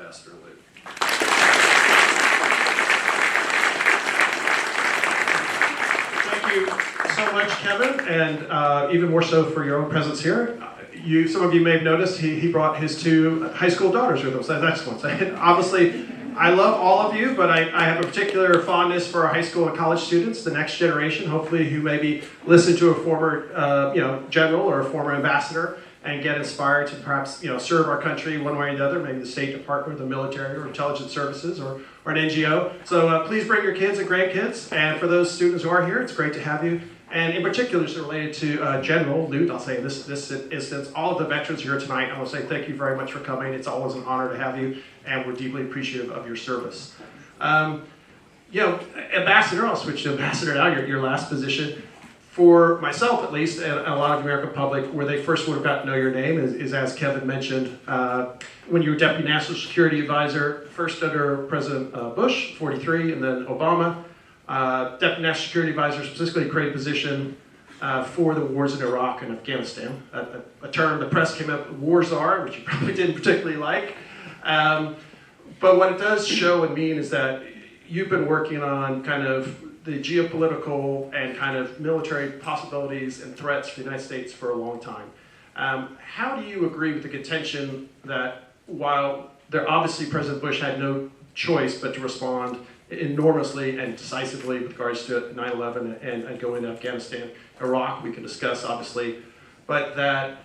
Ambassador Lute. Thank you so much, Kevin, and even more so for your own presence here. Some of you may have noticed he brought his two high school daughters with him, so that's excellent. So, obviously, I love all of you, but I have a particular fondness for our high school and college students, the next generation, hopefully who maybe listen to a former general or a former ambassador and get inspired to perhaps serve our country one way or the other, maybe the State Department, or the military, or intelligence services, or an NGO. So please bring your kids and grandkids, and for those students who are here, it's great to have you. And in particular, it's related to General Lute. I'll say in this instance, all of the veterans here tonight, I want to say thank you very much for coming. It's always an honor to have you, and we're deeply appreciative of your service. Ambassador, I'll switch to Ambassador now, your last position. For myself, at least, and a lot of the American public, where they first would have gotten to know your name is as Kevin mentioned, when you were Deputy National Security Advisor, first under President Bush, 43, and then Obama. Deputy National Security Advisor, specifically created position for the wars in Iraq and Afghanistan, a term the press came up, war czar, which you probably didn't particularly like. But what it does show and mean is that you've been working on kind of the geopolitical and kind of military possibilities and threats for the United States for a long time. How do you agree with the contention that while obviously President Bush had no choice but to respond enormously and decisively with regards to 9/11 and going to Afghanistan, Iraq, we can discuss obviously, but that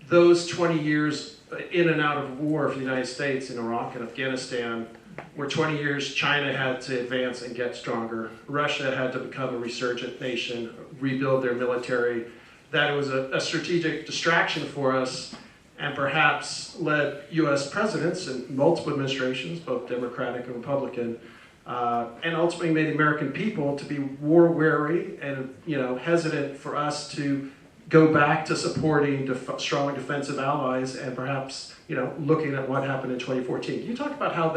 those 20 years in and out of war for the United States in Iraq and Afghanistan were 20 years China had to advance and get stronger, Russia had to become a resurgent nation, rebuild their military, that it was a strategic distraction for us and perhaps led US presidents and multiple administrations, both Democratic and Republican, and ultimately made the American people to be war weary and hesitant for us to go back to supporting strong defensive allies and perhaps looking at what happened in 2014. Can you talk about how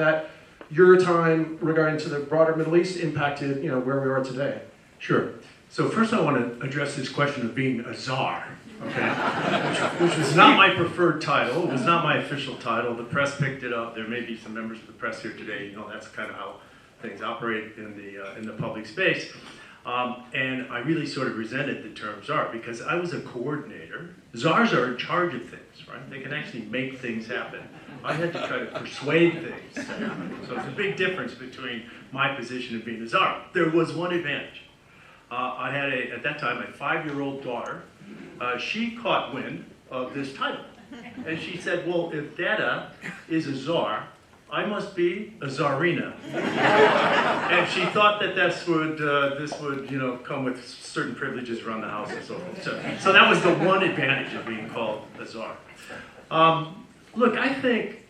your time regarding to the broader Middle East impacted where we are today? Sure. So first I want to address this question of being a czar, okay? which was not my preferred title. It was not my official title. The press picked it up. There may be some members of the press here today. That's kind of how things operate in the public space. And I really sort of resented the term czar because I was a coordinator. Czars are in charge of things, right? They can actually make things happen. I had to try to persuade things to happen. So it's a big difference between my position and being a czar. There was one advantage. I had, at that time, a 5-year-old daughter. She caught wind of this title. And she said, well, if Dada is a czar, I must be a czarina. And she thought that this would come with certain privileges around the house and so forth. So that was the one advantage of being called a czar. Look, I think,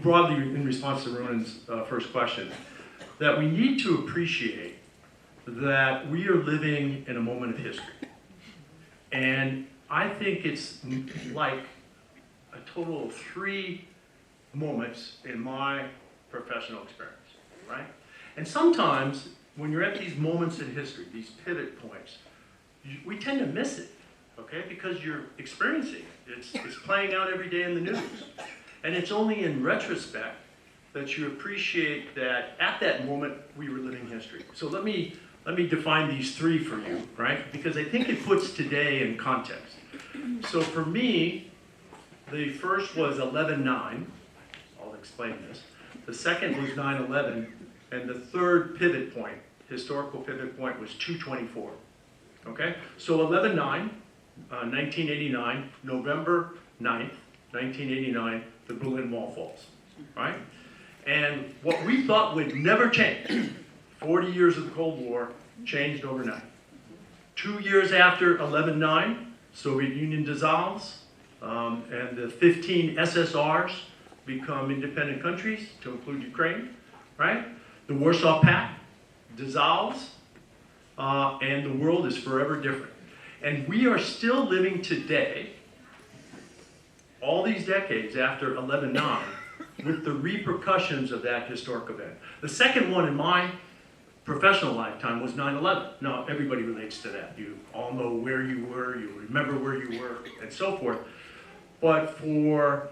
broadly in response to Ronan's first question, that we need to appreciate that we are living in a moment of history. And I think it's like a total of 3 moments in my professional experience, right? And sometimes when you're at these moments in history, these pivot points, we tend to miss it, okay? Because you're experiencing it. It's playing out every day in the news. And it's only in retrospect that you appreciate that at that moment we were living history. So let me define these 3 for you, right? Because I think it puts today in context. So for me, the first was 11/9. I'll explain this. The second was 9/11, and the third pivot point, historical pivot point, was 2/24. Okay? So 11/9, 1989, November 9th, 1989, the Berlin Wall falls. Right? And what we thought would never change, 40 years of the Cold War, changed overnight. 2 years after 11/9, Soviet Union dissolves, and the 15 SSRs become independent countries, to include Ukraine, right? The Warsaw Pact dissolves, and the world is forever different. And we are still living today, all these decades after 11/9, with the repercussions of that historic event. The second one in my professional lifetime was 9/11. Now, everybody relates to that. You all know where you were, you remember where you were, and so forth. But for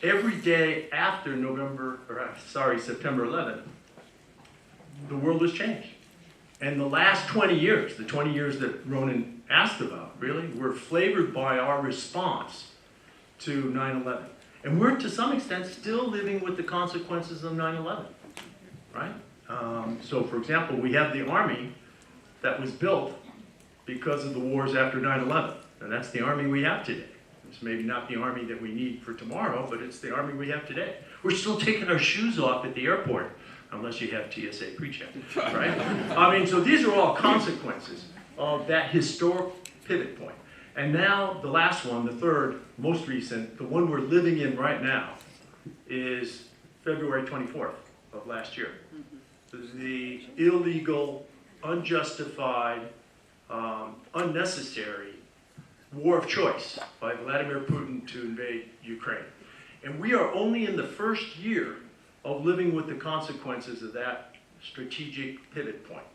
every day after September 11th, the world has changed. And the last 20 years, the 20 years that Ronan asked about, really, were flavored by our response to 9/11. And we're, to some extent, still living with the consequences of 9/11, right? So, for example, we have the Army that was built because of the wars after 9/11. And that's the Army we have today. It's maybe not the Army that we need for tomorrow, but it's the Army we have today. We're still taking our shoes off at the airport, unless you have TSA pre-check, right? I mean, so these are all consequences of that historic pivot point. And now the last one, the third, most recent, the one we're living in right now, is February 24th of last year. The illegal, unjustified, unnecessary war of choice by Vladimir Putin to invade Ukraine. And we are only in the first year of living with the consequences of that strategic pivot point.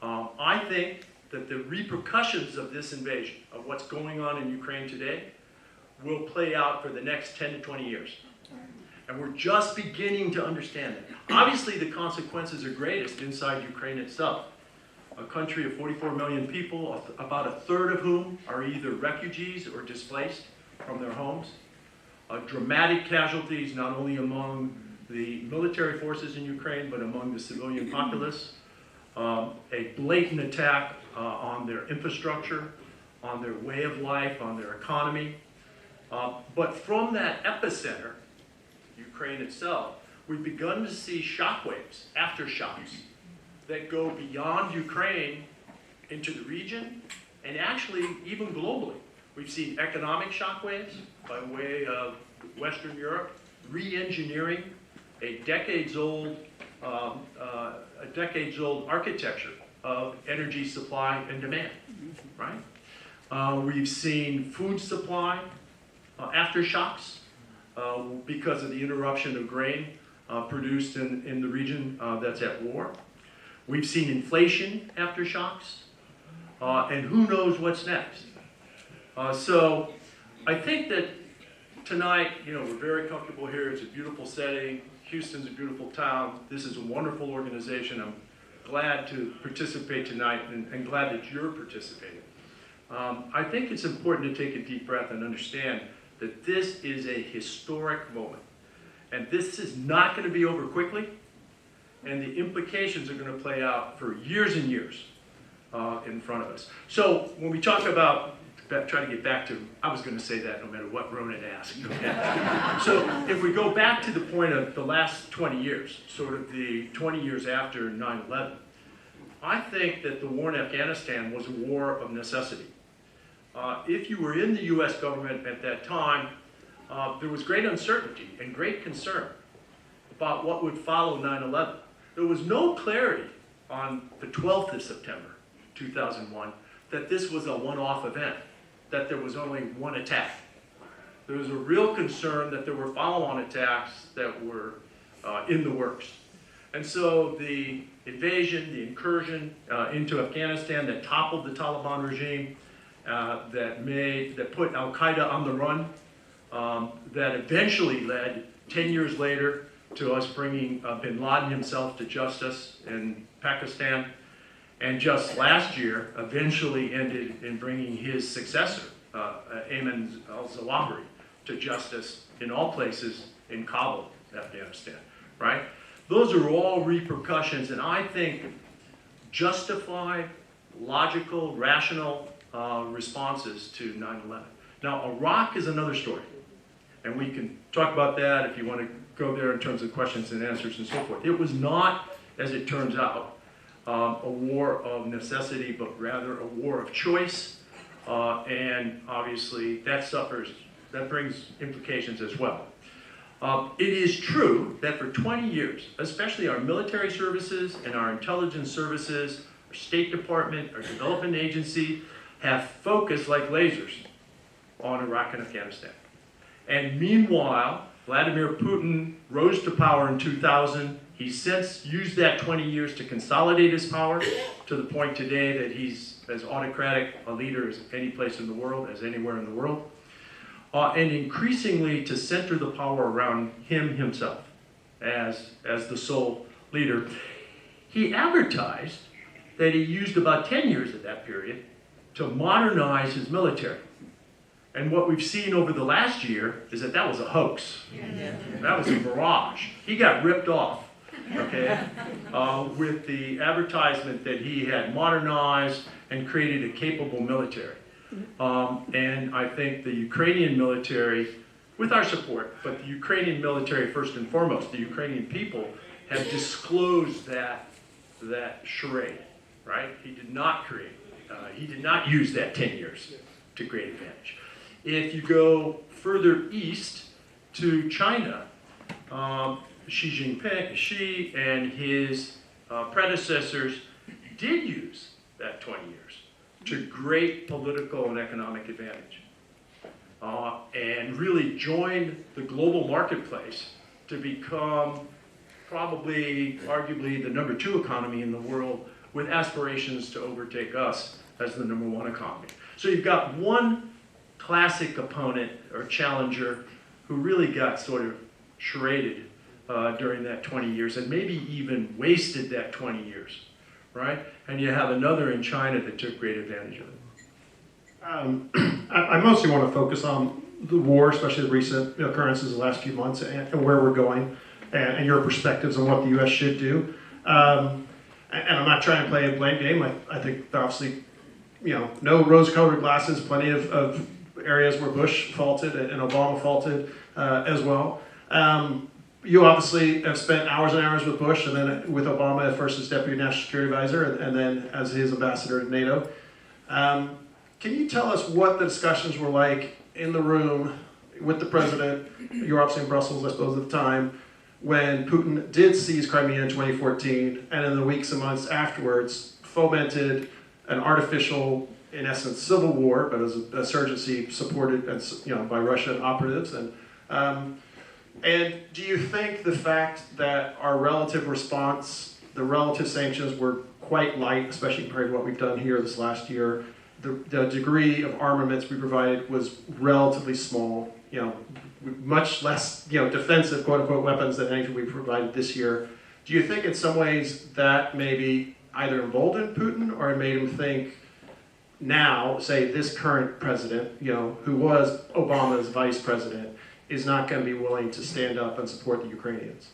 I think that the repercussions of this invasion, of what's going on in Ukraine today, will play out for the next 10 to 20 years. And we're just beginning to understand it. Obviously, the consequences are greatest inside Ukraine itself. A country of 44 million people, about a third of whom are either refugees or displaced from their homes. Dramatic casualties, not only among the military forces in Ukraine, but among the civilian populace. A blatant attack on their infrastructure, on their way of life, on their economy. But from that epicenter, Ukraine itself, we've begun to see shockwaves, aftershocks, that go beyond Ukraine into the region, and actually even globally. We've seen economic shockwaves by way of Western Europe, re-engineering a decades-old architecture of energy supply and demand, right? We've seen food supply aftershocks because of the interruption of grain produced in the region that's at war. We've seen inflation aftershocks, and who knows what's next. So I think that tonight, we're very comfortable here. It's a beautiful setting. Houston's a beautiful town. This is a wonderful organization. I'm glad to participate tonight and glad that you're participating. I think it's important to take a deep breath and understand that this is a historic moment. And this is not going to be over quickly. And the implications are going to play out for years and years in front of us. So when we talk about, trying to get back to, I was going to say that no matter what Ronan asked. Okay? So if we go back to the point of the last 20 years, sort of the 20 years after 9/11, I think that the war in Afghanistan was a war of necessity. If you were in the US government at that time, there was great uncertainty and great concern about what would follow 9/11. There was no clarity on the 12th of September, 2001, that this was a one-off event, that there was only one attack. There was a real concern that there were follow-on attacks that were in the works. And so the invasion, the incursion into Afghanistan that toppled the Taliban regime, that put Al-Qaeda on the run, that eventually led 10 years later to us bringing bin Laden himself to justice in Pakistan, and just last year eventually ended in bringing his successor, Ayman al-Zawahiri, to justice in all places in Kabul, Afghanistan, right? Those are all repercussions, and I think justified, logical, rational responses to 9/11. Now, Iraq is another story, and we can talk about that if you want to go there in terms of questions and answers and so forth. It was not, as it turns out, a war of necessity, but rather a war of choice, and obviously that brings implications as well. It is true that for 20 years, especially our military services and our intelligence services, our State Department, our development agency, have focused like lasers on Iraq and Afghanistan. And meanwhile, Vladimir Putin rose to power in 2000. He's since used that 20 years to consolidate his power to the point today that he's as autocratic a leader as any place in the world, as anywhere in the world. and increasingly to center the power around himself as the sole leader. He advertised that he used about 10 years of that period to modernize his military. And what we've seen over the last year is that that was a hoax. That was a mirage. He got ripped off, okay, with the advertisement that he had modernized and created a capable military. And I think the Ukrainian military, with our support, but the Ukrainian military first and foremost, the Ukrainian people have disclosed that charade, right? He did not use that 10 years to great advantage. If you go further east to China, Xi and his predecessors did use that 20 years to great political and economic advantage, and really joined the global marketplace to become probably, arguably, the number 2 economy in the world, with aspirations to overtake us as the number 1 economy. So you've got one classic opponent or challenger who really got sort of charaded during that 20 years, and maybe even wasted that 20 years, right? And you have another in China that took great advantage of it. I mostly want to focus on the war, especially the recent occurrences the last few months, and where we're going, and your perspectives on what the U.S. should do. And I'm not trying to play a blame game. I think obviously, no rose-colored glasses, plenty of areas where Bush faulted and Obama faulted as well. You obviously have spent hours and hours with Bush, and then with Obama at first as Deputy National Security Advisor, and then as his ambassador to NATO. Can you tell us what the discussions were like in the room with the president? You were obviously in Brussels, I suppose, at the time, when Putin did seize Crimea in 2014, and in the weeks and months afterwards fomented an artificial, in essence, civil war, but as an insurgency supported by Russian operatives. And do you think the fact that our relative response, the relative sanctions were quite light, especially compared to what we've done here this last year, the degree of armaments we provided was relatively small, much less defensive quote-unquote weapons than anything we provided this year. Do you think in some ways that maybe either emboldened Putin or it made him think now, say this current president, who was Obama's vice president, is not going to be willing to stand up and support the Ukrainians?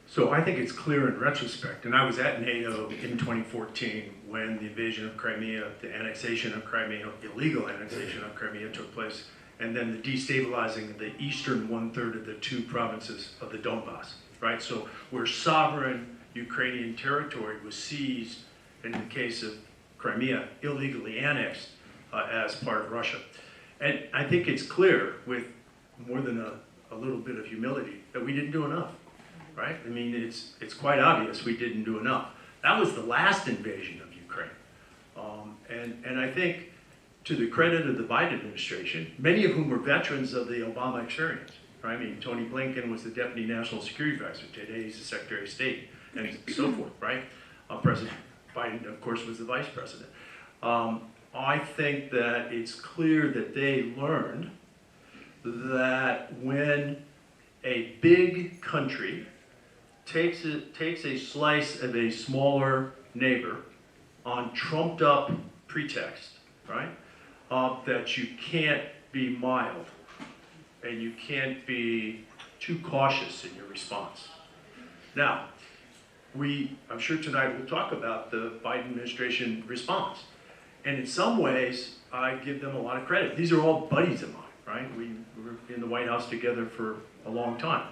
So I think it's clear in retrospect, and I was at NATO in 2014 when the invasion of Crimea, the annexation of Crimea, illegal annexation of Crimea took place, and then the destabilizing of the eastern 1/3 of the 2 provinces of the Donbass, right? So where sovereign Ukrainian territory was seized, in the case of Crimea, illegally annexed as part of Russia. And I think it's clear, with more than a little bit of humility, that we didn't do enough, right? I mean, it's quite obvious we didn't do enough. That was the last invasion of Ukraine. And I think, to the credit of the Biden administration, many of whom were veterans of the Obama experience, right? I mean, Tony Blinken was the Deputy National Security Advisor. Today he's the Secretary of State, and so forth, right? President Biden, of course, was the Vice President. I think that it's clear that they learned that when a big country takes a slice of a smaller neighbor on trumped up pretext, right? That you can't be mild and you can't be too cautious in your response. Now, I'm sure tonight we'll talk about the Biden administration response. And in some ways, I give them a lot of credit. These are all buddies of mine, right? We were in the White House together for a long time.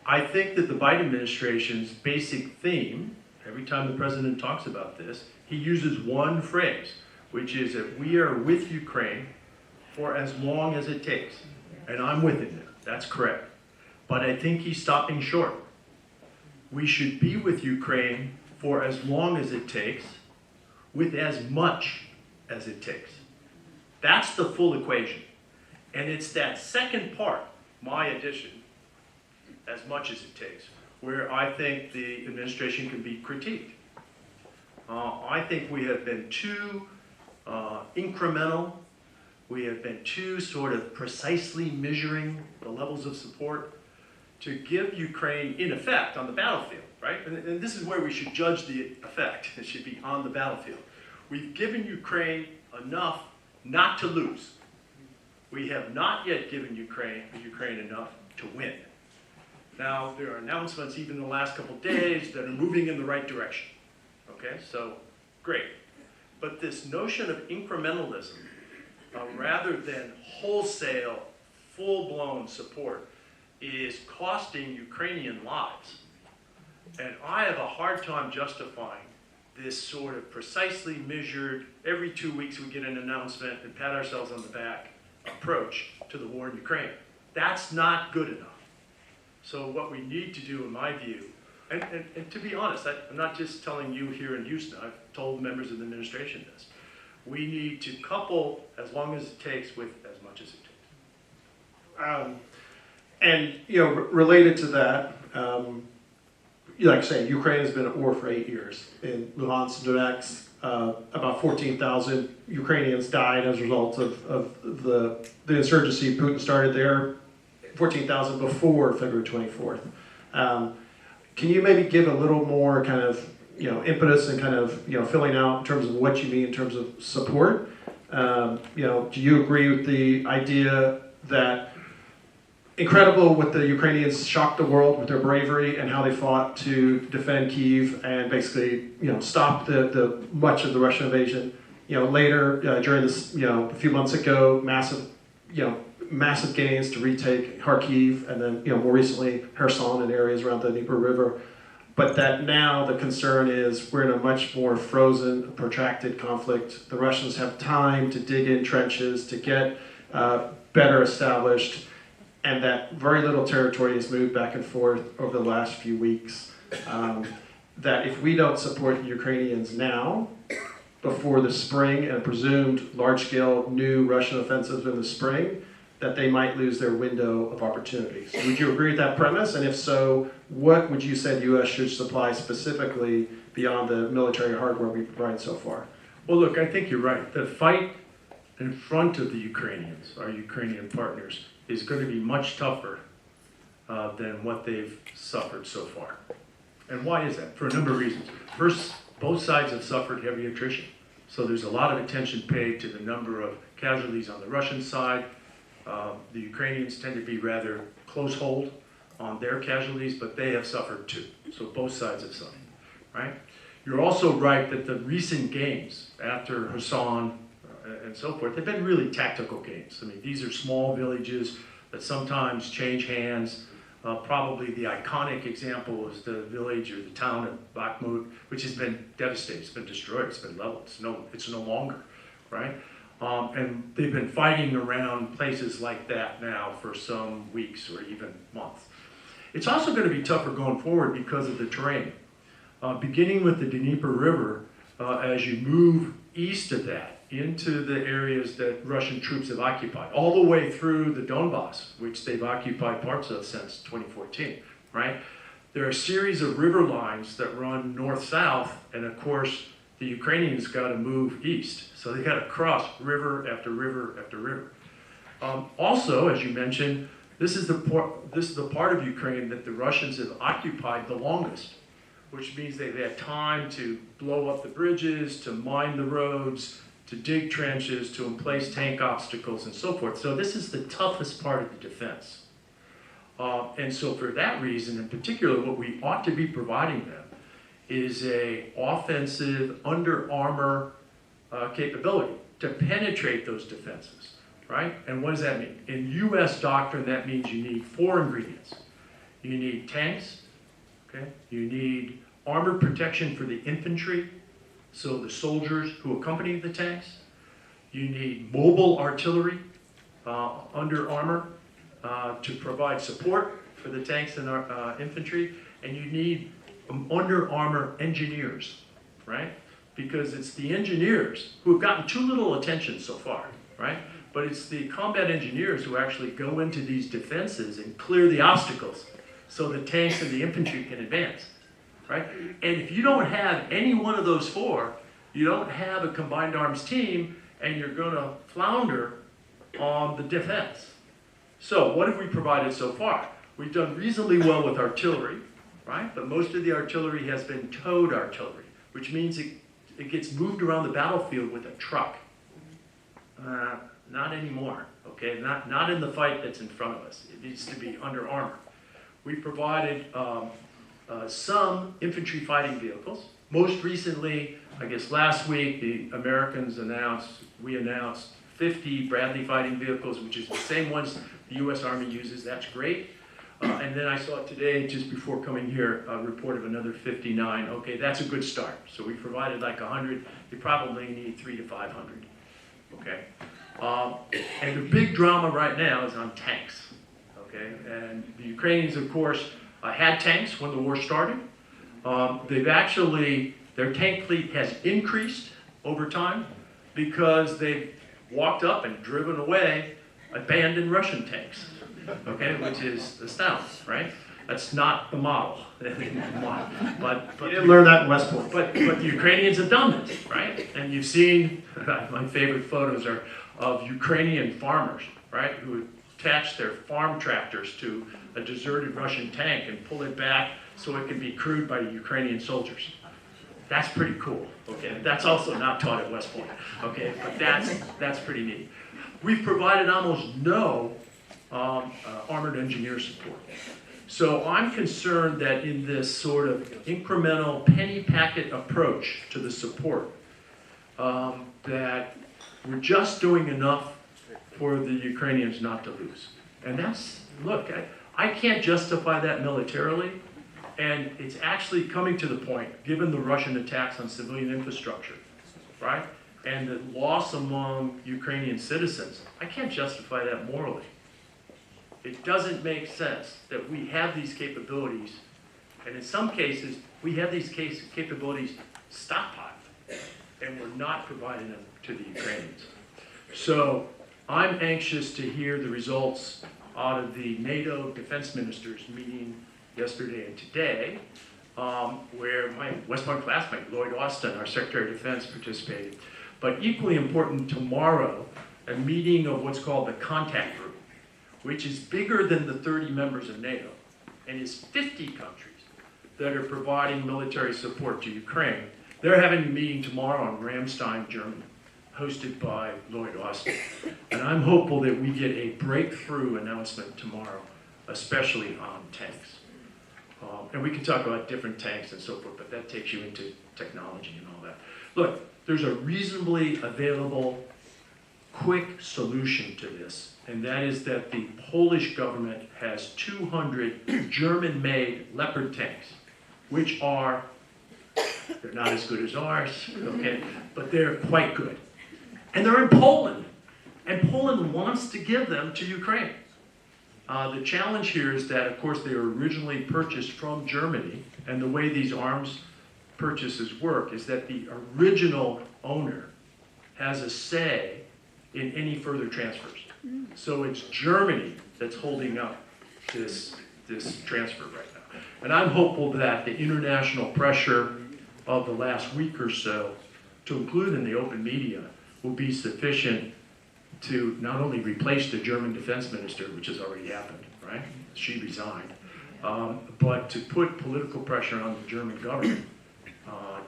I think that the Biden administration's basic theme, every time the president talks about this, he uses one phrase, which is that we are with Ukraine for as long as it takes. And I'm with him there. That's correct. But I think he's stopping short. We should be with Ukraine for as long as it takes, with as much as it takes. That's the full equation. And it's that second part, my addition, as much as it takes, where I think the administration can be critiqued. I think we have been too incremental We have been too sort of precisely measuring the levels of support to give Ukraine, in effect, on the battlefield, right? And this is where we should judge the effect. It should be on the battlefield. We've given Ukraine enough not to lose. We have not yet given Ukraine enough to win. Now, there are announcements even in the last couple of days that are moving in the right direction. Okay, so great. But this notion of incrementalism, rather than wholesale, full-blown support, is costing Ukrainian lives. And I have a hard time justifying this sort of precisely measured, every 2 weeks we get an announcement and pat ourselves on the back approach to the war in Ukraine. That's not good enough. So what we need to do, in my view, and to be honest, I'm not just telling you here in Houston, I've told members of the administration this. We need to couple as long as it takes with as much as it takes. And related to that, like I say, Ukraine has been at war for 8 years. In Luhansk, Donetsk, about 14,000 Ukrainians died as a result of the insurgency Putin started there. 14,000 before February 24th. Can you maybe give a little more kind of impetus and kind of filling out in terms of what you mean in terms of support? Do you agree with the idea that incredible what the Ukrainians shocked the world with their bravery and how they fought to defend Kyiv and basically stop the much of the Russian invasion? Later during this a few months ago, massive gains to retake Kharkiv, and then more recently Kherson and areas around the Dnieper River. But that now the concern is we're in a much more frozen, protracted conflict. The Russians have time to dig in trenches, to get better established, and that very little territory has moved back and forth over the last few weeks. That if we don't support the Ukrainians now, before the spring and presumed large-scale new Russian offensives in the spring, that they might lose their window of opportunity. So would you agree with that premise? And if so, what would you say the U.S. should supply specifically beyond the military hardware we provide so far? Well, look, I think you're right. The fight in front of the Ukrainians, our Ukrainian partners, is going to be much tougher than what they've suffered so far. And why is that? For a number of reasons. First, both sides have suffered heavy attrition. So there's a lot of attention paid to the number of casualties on the Russian side. The Ukrainians tend to be rather close hold on their casualties, but they have suffered too. So both sides have suffered, right? You're also right that the recent gains after Kherson and so forth have been really tactical gains. I mean, these are small villages that sometimes change hands. Probably the iconic example is the village or the town of Bakhmut, which has been devastated. It's been destroyed. It's been leveled. It's no longer, right? And they've been fighting around places like that now for some weeks or even months. It's also going to be tougher going forward because of the terrain. Beginning with the Dnieper River, as you move east of that into the areas that Russian troops have occupied, all the way through the Donbass, which they've occupied parts of since 2014, right? There are a series of river lines that run north-south, and of course, the Ukrainians got to move east. So they got to cross river after river after river. Also, as you mentioned, this is the part of Ukraine that the Russians have occupied the longest, which means they've had time to blow up the bridges, to mine the roads, to dig trenches, to emplace tank obstacles, and so forth. So this is the toughest part of the defense. And so for that reason, in particular, what we ought to be providing them is a offensive under armor capability to penetrate those defenses, right? And what does that mean? In U.S. doctrine, that means you need 4 ingredients. You need tanks, okay? You need armored protection for the infantry, so the soldiers who accompany the tanks. You need mobile artillery under armor to provide support for the tanks and our infantry, and you need under armor engineers, right? Because it's the engineers who have gotten too little attention so far, right? But it's the combat engineers who actually go into these defenses and clear the obstacles so the tanks and the infantry can advance, right? And if you don't have any one of those 4, you don't have a combined arms team, and you're going to flounder on the defense. So what have we provided so far? We've done reasonably well with artillery, right? But most of the artillery has been towed artillery, which means it gets moved around the battlefield with a truck. Not anymore, okay? Not in the fight that's in front of us. It needs to be under armor. We provided some infantry fighting vehicles. Most recently, I guess last week, we announced 50 Bradley fighting vehicles, which is the same ones the U.S. Army uses. That's great. And then I saw today, just before coming here, a report of another 59. Okay, that's a good start. So we provided like 100. You probably need 300 to 500. Okay. And the big drama right now is on tanks. Okay, and the Ukrainians, of course, had tanks when the war started. Their tank fleet has increased over time because they've walked up and driven away abandoned Russian tanks, okay, which is astounding, right? That's not the model. But you didn't learn that in West Point. But the Ukrainians have done this, right? And you've seen, my favorite photos are of Ukrainian farmers, right, who attach their farm tractors to a deserted Russian tank and pull it back so it can be crewed by Ukrainian soldiers. That's pretty cool, okay? That's also not taught at West Point, okay? But that's pretty neat. We've provided almost no armored engineer support. So I'm concerned that in this sort of incremental penny packet approach to the support, that we're just doing enough for the Ukrainians not to lose. And that's, look, I can't justify that militarily, and it's actually coming to the point, given the Russian attacks on civilian infrastructure, right? And the loss among Ukrainian citizens, I can't justify that morally. It doesn't make sense that we have these capabilities, and in some cases, we have these capabilities stockpiled, and we're not providing them to the Ukrainians. So I'm anxious to hear the results out of the NATO defense ministers meeting yesterday and today, where my West Point classmate, Lloyd Austin, our Secretary of Defense, participated. But equally important, tomorrow, a meeting of what's called the contact group, which is bigger than the 30 members of NATO, and is 50 countries that are providing military support to Ukraine. They're having a meeting tomorrow in Ramstein, Germany, hosted by Lloyd Austin. And I'm hopeful that we get a breakthrough announcement tomorrow, especially on tanks. And we can talk about different tanks and so forth, but that takes you into technology and all that. Look, there's a reasonably available, quick solution to this, and that is that the Polish government has 200 German-made Leopard tanks, which they're not as good as ours, okay, but they're quite good. And they're in Poland, and Poland wants to give them to Ukraine. The challenge here is that, of course, they were originally purchased from Germany, and the way these arms purchases work is that the original owner has a say in any further transfers. So it's Germany that's holding up this transfer right now. And I'm hopeful that the international pressure of the last week or so, to include in the open media, will be sufficient to not only replace the German defense minister, which has already happened, right? She resigned, but to put political pressure on the German government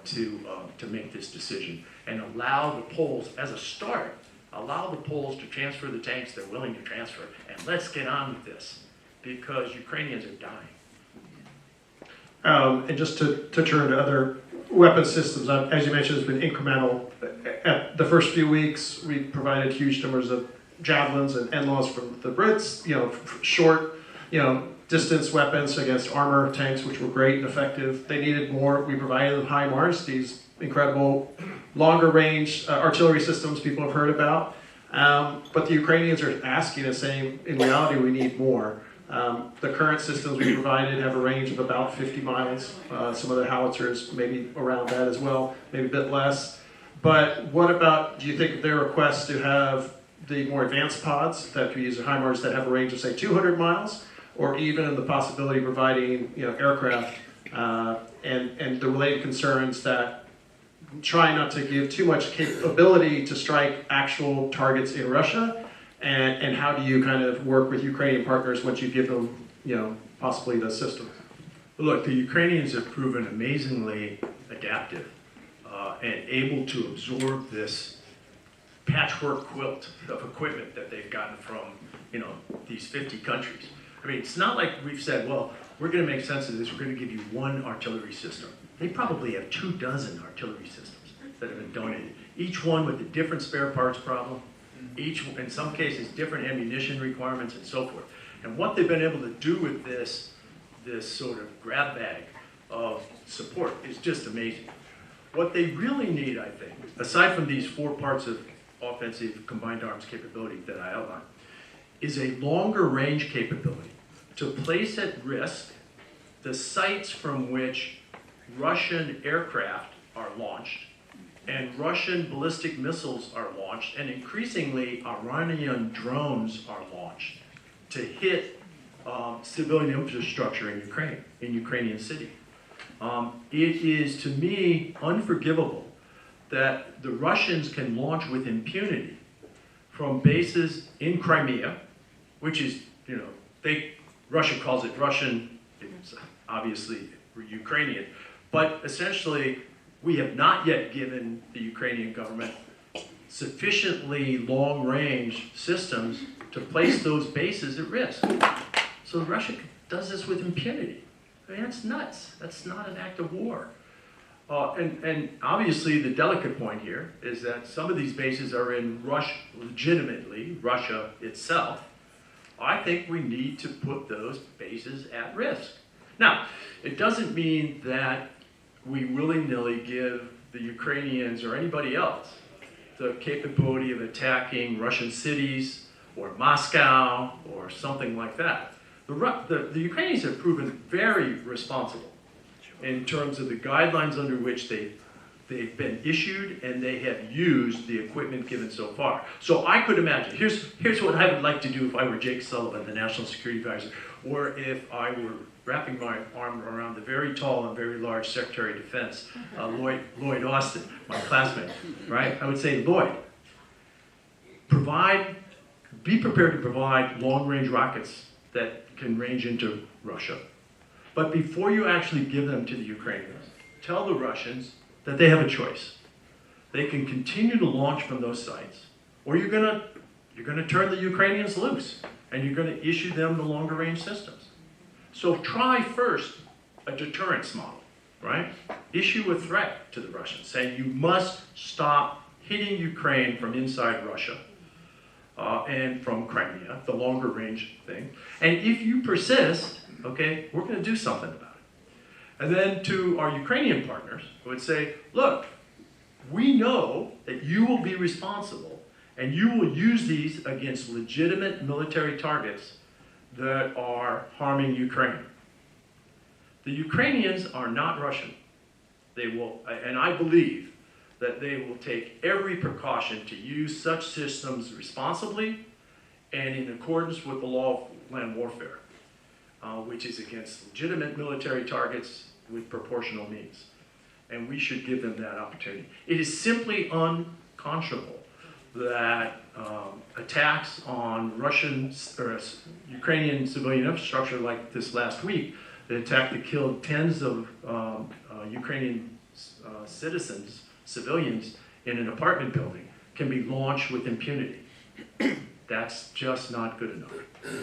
to make this decision and allow the Poles, as a start, allow the Poles to transfer the tanks they're willing to transfer, and let's get on with this, because Ukrainians are dying. And just to turn to other weapon systems, as you mentioned, it's been incremental. At the first few weeks, we provided huge numbers of javelins and NLAWs from the Brits, short, distance weapons against armor tanks, which were great and effective. They needed more. We provided them HIMARS, these incredible longer range artillery systems people have heard about. But the Ukrainians are asking and saying, in reality, we need more. The current systems we provided have a range of about 50 miles. Some of the howitzers maybe around that as well, maybe a bit less. But what about, do you think their request to have the more advanced pods that could use HIMARS that have a range of, say, 200 miles, or even the possibility of providing aircraft and the related concerns that try not to give too much capability to strike actual targets in Russia, and how do you kind of work with Ukrainian partners once you give them, possibly the system? Look, the Ukrainians have proven amazingly adaptive and able to absorb this patchwork quilt of equipment that they've gotten from, these 50 countries. I mean, it's not like we've said, well, we're going to make sense of this, we're going to give you one artillery system. They probably have 24 artillery systems that have been donated, each one with a different spare parts problem, each, in some cases, different ammunition requirements and so forth. And what they've been able to do with this sort of grab bag of support is just amazing. What they really need, I think, aside from these 4 parts of offensive combined arms capability that I outlined, is a longer range capability to place at risk the sites from which Russian aircraft are launched and Russian ballistic missiles are launched, and increasingly Iranian drones are launched to hit civilian infrastructure in Ukraine, in Ukrainian city. It is, to me, unforgivable that the Russians can launch with impunity from bases in Crimea, which is, Russia calls it Russian, it's obviously Ukrainian, but essentially we have not yet given the Ukrainian government sufficiently long-range systems to place those bases at risk. So Russia does this with impunity. I mean, that's nuts. That's not an act of war. And obviously the delicate point here is that some of these bases are in legitimately Russia itself. I think we need to put those bases at risk. Now, it doesn't mean that we willy-nilly give the Ukrainians or anybody else the capability of attacking Russian cities or Moscow or something like that. The Ukrainians have proven very responsible in terms of the guidelines under which they've been issued, and they have used the equipment given so far. So I could imagine, here's what I would like to do if I were Jake Sullivan, the National Security Advisor, or if I were wrapping my arm around the very tall and very large Secretary of Defense, Lloyd Austin, my classmate, right? I would say, Lloyd, be prepared to provide long-range rockets that can range into Russia. But before you actually give them to the Ukrainians, tell the Russians that they have a choice. They can continue to launch from those sites, or you're gonna turn the Ukrainians loose, and you're gonna issue them the longer range systems. So try first a deterrence model, right? Issue a threat to the Russians, saying you must stop hitting Ukraine from inside Russia and from Crimea, the longer range thing. And if you persist, okay, we're gonna do something about it. And then to our Ukrainian partners, I would say, look, we know that you will be responsible and you will use these against legitimate military targets that are harming Ukraine. The Ukrainians are not Russian. They will, and I believe that they will take every precaution to use such systems responsibly and in accordance with the law of land warfare, which is against legitimate military targets with proportional means. And we should give them that opportunity. It is simply unconscionable that attacks on Russian or Ukrainian civilian infrastructure like this last week, the attack that killed tens of Ukrainian civilians in an apartment building, can be launched with impunity. That's just not good enough.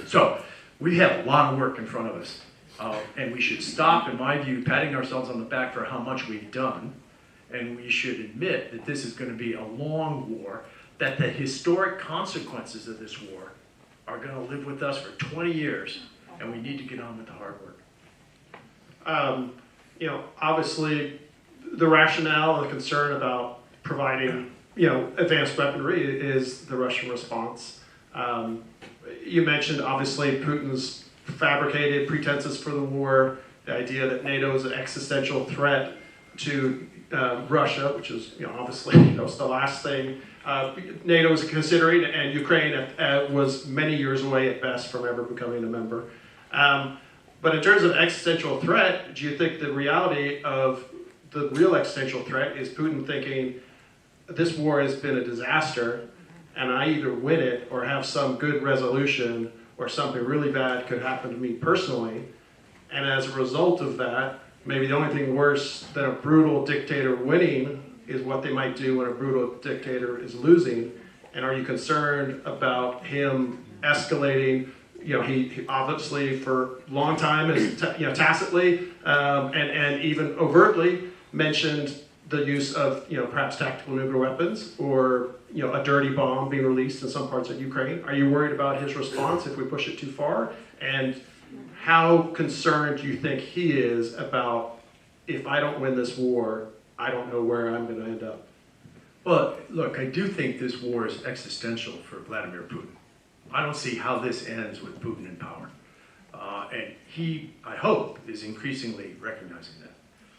So we have a lot of work in front of us, and we should stop, in my view, patting ourselves on the back for how much we've done, and we should admit that this is going to be a long war, that the historic consequences of this war are going to live with us for 20 years, and we need to get on with the hard work. Obviously, the rationale and the concern about providing, advanced weaponry is the Russian response. You mentioned, obviously, Putin's fabricated pretenses for the war, the idea that NATO is an existential threat to Russia, which is, obviously, it's the last thing NATO is considering, and Ukraine was many years away at best from ever becoming a member. But in terms of existential threat, do you think the reality of the real existential threat is Putin thinking this war has been a disaster, and I either win it or have some good resolution, or something really bad could happen to me personally. And as a result of that, maybe the only thing worse than a brutal dictator winning is what they might do when a brutal dictator is losing. And are you concerned about him escalating? You know, he obviously for a long time is tacitly and even overtly mentioned the use of perhaps tactical nuclear weapons, or a dirty bomb being released in some parts of Ukraine. Are you worried about his response if we push it too far? And how concerned do you think he is about, if I don't win this war, I don't know where I'm going to end up? Well, look, I do think this war is existential for Vladimir Putin. I don't see how this ends with Putin in power. And he, I hope, is increasingly recognizing that.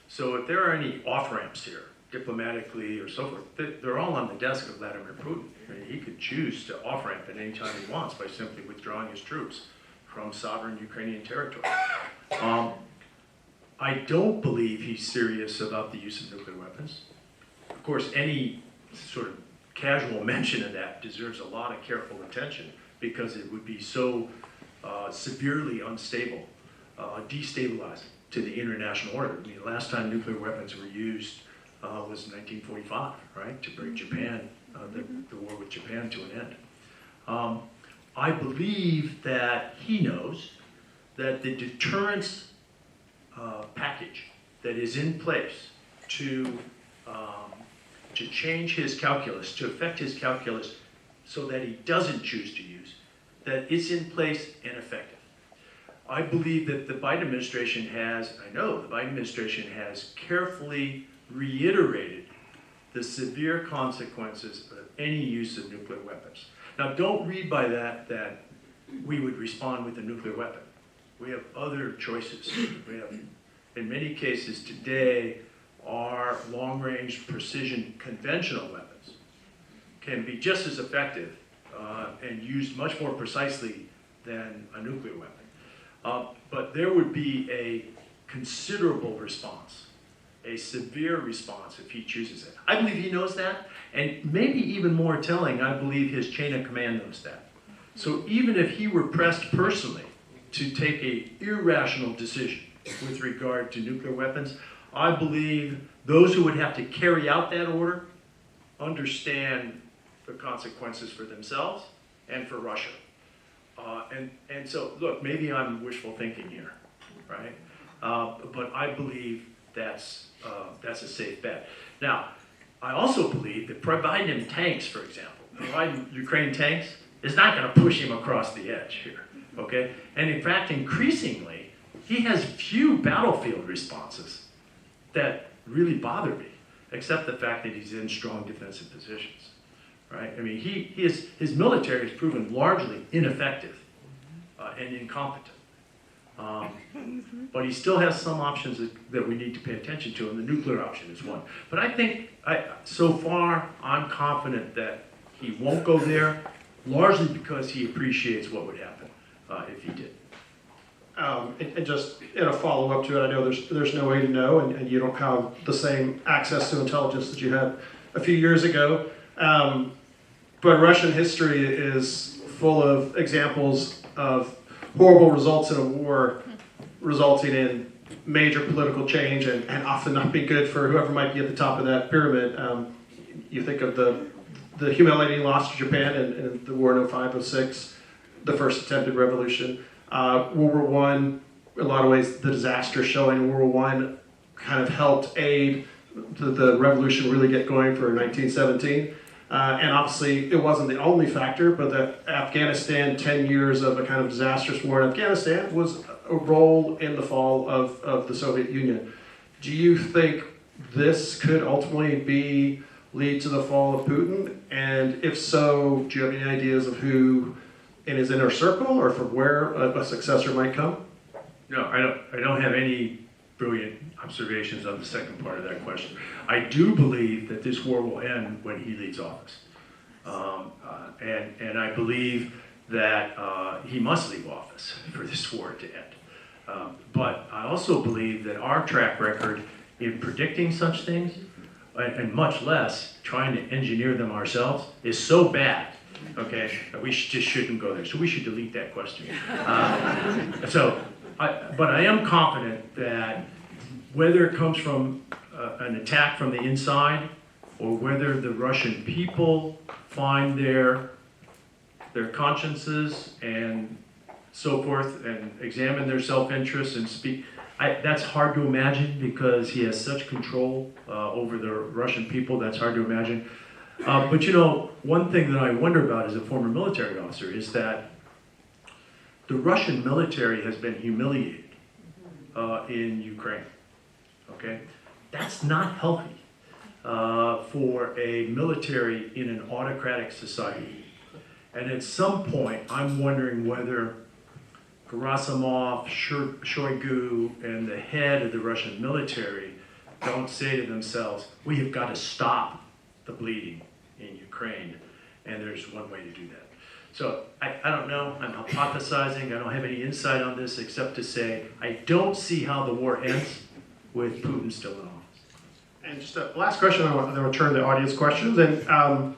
So if there are any off-ramps here, diplomatically or so forth, they're all on the desk of Vladimir Putin. I mean, he could choose to off-ramp at any time he wants by simply withdrawing his troops from sovereign Ukrainian territory. I don't believe he's serious about the use of nuclear weapons. Of course, any sort of casual mention of that deserves a lot of careful attention, because it would be so severely unstable, destabilizing to the international order. I mean, the last time nuclear weapons were used was in 1945, right, to bring Japan, the war with Japan to an end. I believe that he knows that the deterrence package that is in place to change his calculus, to affect his calculus so that he doesn't choose to use, that it's in place and effective. I believe that the Biden administration has, I know the Biden administration has carefully reiterated the severe consequences of any use of nuclear weapons. Now, don't read by that we would respond with a nuclear weapon. We have other choices. We have, in many cases today, our long-range precision conventional weapons can be just as effective and used much more precisely than a nuclear weapon. But there would be a considerable response, a severe response if he chooses it. I believe he knows that, and maybe even more telling, I believe his chain of command knows that. So even if he were pressed personally to take an irrational decision with regard to nuclear weapons, I believe those who would have to carry out that order understand the consequences for themselves and for Russia. And so, look, maybe I'm wishful thinking here, right? But I believe that's a safe bet. Now, I also believe that providing him tanks, for example, providing Ukraine tanks is not going to push him across the edge here, okay? And in fact, increasingly, he has few battlefield responses that really bother me, except the fact that he's in strong defensive positions, right? I mean, his military has proven largely ineffective and incompetent. But he still has some options that we need to pay attention to, and the nuclear option is one. But I think, so far, I'm confident that he won't go there, largely because he appreciates what would happen if he did. And just in a follow-up to it, I know there's no way to know, and you don't have the same access to intelligence that you had a few years ago. But Russian history is full of examples of horrible results in a war resulting in major political change and often not be good for whoever might be at the top of that pyramid. You think of the humiliating loss to Japan in the war in 05-06, the first attempted revolution. World War I, in a lot of ways, the disaster showing in World War I kind of helped aid the revolution really get going for 1917. And obviously, it wasn't the only factor, but that Afghanistan, 10 years of a kind of disastrous war in Afghanistan, was a role in the fall of the Soviet Union. Do you think this could ultimately lead to the fall of Putin? And if so, do you have any ideas of who in his inner circle or from where a successor might come? No, I don't have any brilliant observations on the second part of that question. I do believe that this war will end when he leaves office. And I believe that he must leave office for this war to end. But I also believe that our track record in predicting such things, and much less trying to engineer them ourselves, is so bad Okay, we just shouldn't go there. So we should delete that question. But I am confident that whether it comes from an attack from the inside or whether the Russian people find their consciences and so forth and examine their self-interest and speak, that's hard to imagine because he has such control over the Russian people. That's hard to imagine. But you know, one thing that I wonder about as a former military officer is that the Russian military has been humiliated in Ukraine. Okay, that's not healthy for a military in an autocratic society. And at some point, I'm wondering whether Gerasimov, Shoigu, and the head of the Russian military don't say to themselves, we have got to stop the bleeding in Ukraine, and there's one way to do that. So I don't know, I'm hypothesizing, I don't have any insight on this except to say I don't see how the war ends with Putin still in office. And just a last question, then we'll turn to audience questions. And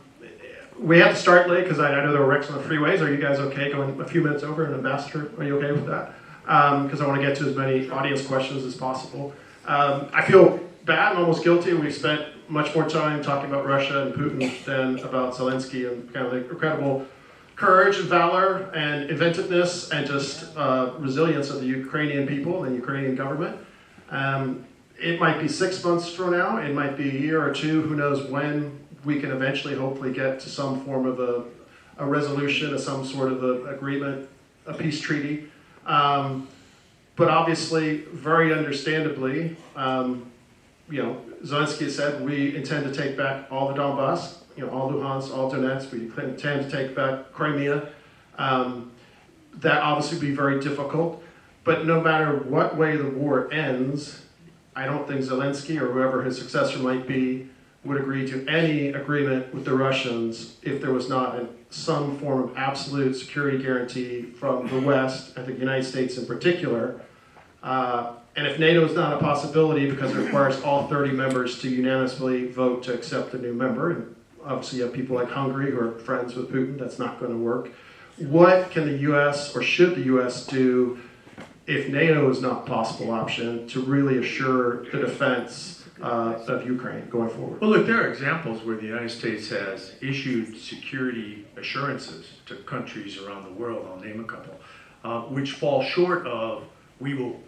we have to start late because I know there were wrecks on the freeways. Are you guys okay going a few minutes over? And Ambassador, are you okay with that? Because I want to get to as many audience questions as possible. I feel bad and almost guilty. We spent much more time talking about Russia and Putin than about Zelensky and kind of the incredible courage and valor and inventiveness and just resilience of the Ukrainian people and the Ukrainian government. It might be 6 months from now, it might be a year or two, who knows when we can eventually hopefully get to some form of a resolution, some sort of agreement, a peace treaty. But obviously, very understandably, Zelensky said, we intend to take back all the Donbass, all Luhansk, all Donetsk, we intend to take back Crimea. That obviously would be very difficult, but no matter what way the war ends, I don't think Zelensky or whoever his successor might be would agree to any agreement with the Russians if there was not some form of absolute security guarantee from the West, I think the United States in particular. And if NATO is not a possibility because it requires all 30 members to unanimously vote to accept a new member, and obviously you have people like Hungary who are friends with Putin, that's not going to work. What can the U.S. or should the U.S. do if NATO is not a possible option to really assure the defense of Ukraine going forward? Well, look, there are examples where the United States has issued security assurances to countries around the world, I'll name a couple, which fall short of we will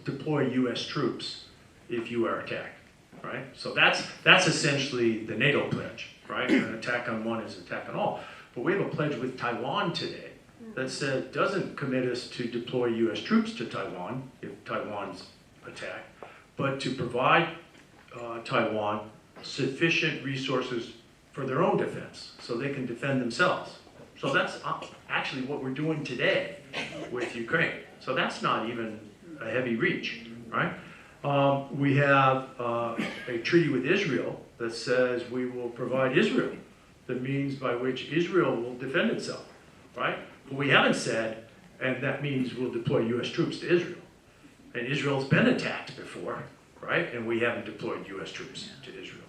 deploy U.S. troops if you are attacked, right? So that's essentially the NATO pledge, right? An attack on one is an attack on all. But we have a pledge with Taiwan today that doesn't commit us to deploy U.S. troops to Taiwan if Taiwan's attacked, but to provide Taiwan sufficient resources for their own defense so they can defend themselves. So that's actually what we're doing today with Ukraine. So that's not even a heavy reach, right? We have a treaty with Israel that says we will provide Israel the means by which Israel will defend itself, right? But we haven't said, and that means we'll deploy U.S. troops to Israel. And Israel's been attacked before, right? And we haven't deployed U.S. troops to Israel.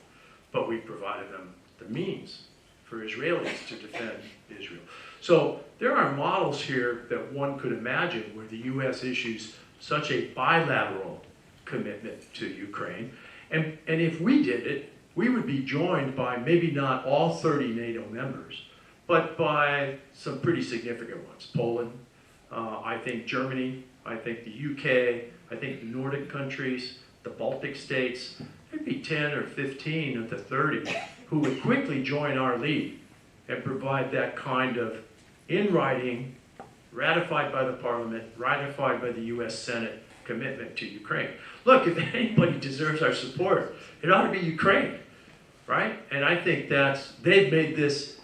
But we've provided them the means for Israelis to defend Israel. So there are models here that one could imagine where the U.S. issues such a bilateral commitment to Ukraine. And if we did it, we would be joined by maybe not all 30 NATO members, but by some pretty significant ones. Poland, I think Germany, I think the UK, I think the Nordic countries, the Baltic states, maybe 10 or 15 of the 30 who would quickly join our lead and provide that kind of in writing, ratified by the Parliament, ratified by the US Senate commitment to Ukraine. Look, if anybody deserves our support, it ought to be Ukraine, right? And I think they've made this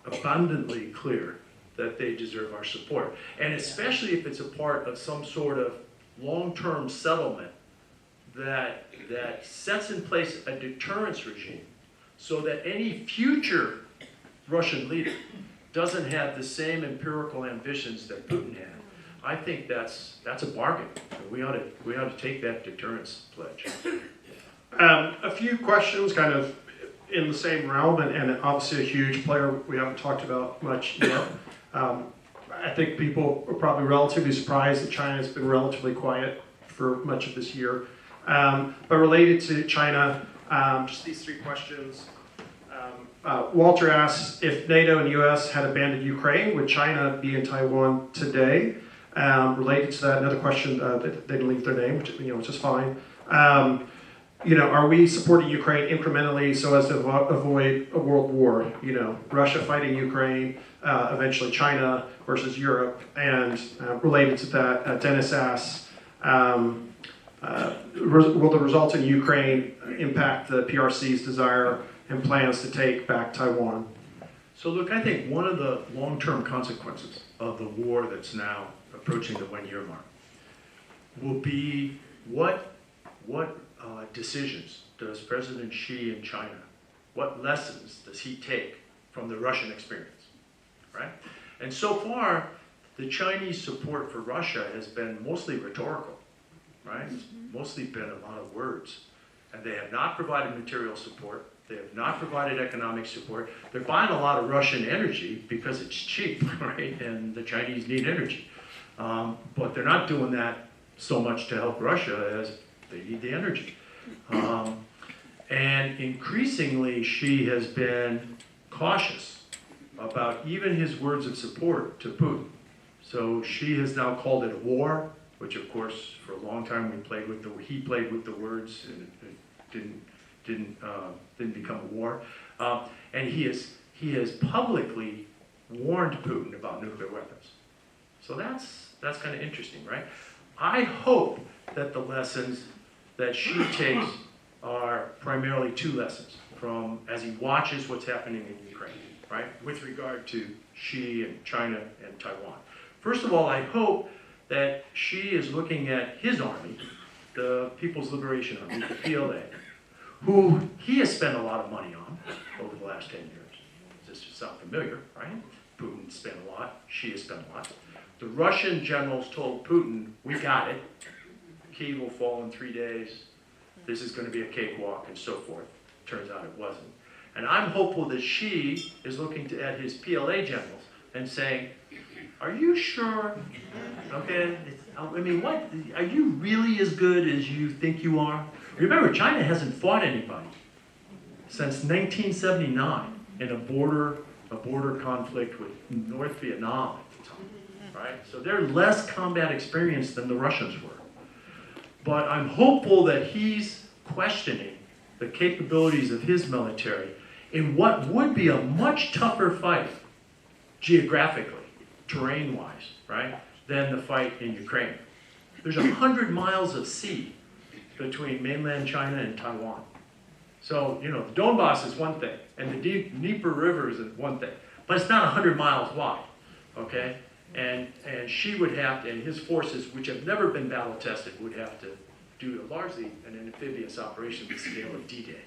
abundantly clear that they deserve our support. And especially if it's a part of some sort of long-term settlement that sets in place a deterrence regime so that any future Russian leader doesn't have the same empirical ambitions that Putin had. I think that's a bargain. We ought to take that deterrence pledge. A few questions kind of in the same realm, and obviously a huge player we haven't talked about much yet. I think people are probably relatively surprised that China has been relatively quiet for much of this year. But related to China, just these three questions. Walter asks, if NATO and US had abandoned Ukraine, would China be in Taiwan today? Related to that, another question, they didn't leave their name, which is fine. Are we supporting Ukraine incrementally so as to avoid a world war? Russia fighting Ukraine, eventually China versus Europe. And related to that, Dennis asks, will the result in Ukraine impact the PRC's desire and plans to take back Taiwan? So look, I think one of the long-term consequences of the war that's now approaching the one-year mark will be what decisions does President Xi in China, what lessons does he take from the Russian experience, right? And so far, the Chinese support for Russia has been mostly rhetorical, right? It's mostly been a lot of words. And they have not provided material support. They have not provided economic support. They're buying a lot of Russian energy because it's cheap, right? And the Chinese need energy. But they're not doing that so much to help Russia as they need the energy. And increasingly, Xi has been cautious about even his words of support to Putin. So Xi has now called it a war, which of course, for a long time he played with the words, and it didn't become a war. And he has publicly warned Putin about nuclear weapons. So that's kind of interesting, right? I hope that the lessons that Xi takes are primarily two lessons from as he watches what's happening in Ukraine, right? With regard to Xi and China and Taiwan. First of all, I hope that Xi is looking at his army, the People's Liberation Army, the PLA, who he has spent a lot of money on over the last 10 years. This should sound familiar, right? Putin spent a lot, Xi has spent a lot. The Russian generals told Putin, we got it. Kyiv will fall in 3 days. This is going to be a cakewalk and so forth. Turns out it wasn't. And I'm hopeful that Xi is looking at his PLA generals and saying, are you sure? Okay, what? Are you really as good as you think you are? Remember, China hasn't fought anybody since 1979 in a border conflict with North Vietnam at the time, right? So they're less combat experienced than the Russians were. But I'm hopeful that he's questioning the capabilities of his military in what would be a much tougher fight geographically, terrain-wise, right, than the fight in Ukraine. There's 100 miles of sea between mainland China and Taiwan. So, the Donbass is one thing, and the Dnieper River is one thing, but it's not 100 miles wide, okay? And Xi would have to, and his forces, which have never been battle tested, would have to do largely an amphibious operation at the scale of D-Day.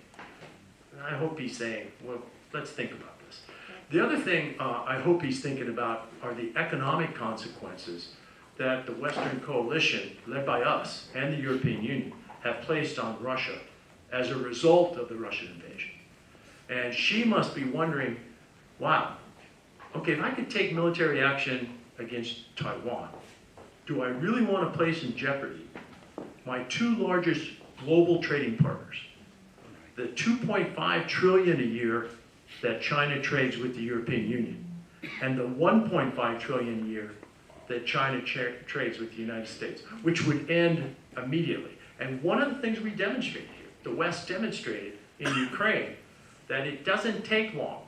And I hope he's saying, well, let's think about this. The other thing I hope he's thinking about are the economic consequences that the Western coalition, led by us and the European Union, have placed on Russia as a result of the Russian invasion. And Xi must be wondering, wow, okay, if I could take military action against Taiwan, do I really want to place in jeopardy my two largest global trading partners, the 2.5 trillion a year that China trades with the European Union, and the 1.5 trillion a year that China trades with the United States, which would end immediately. And one of the things we demonstrated here, the West demonstrated in Ukraine, that it doesn't take long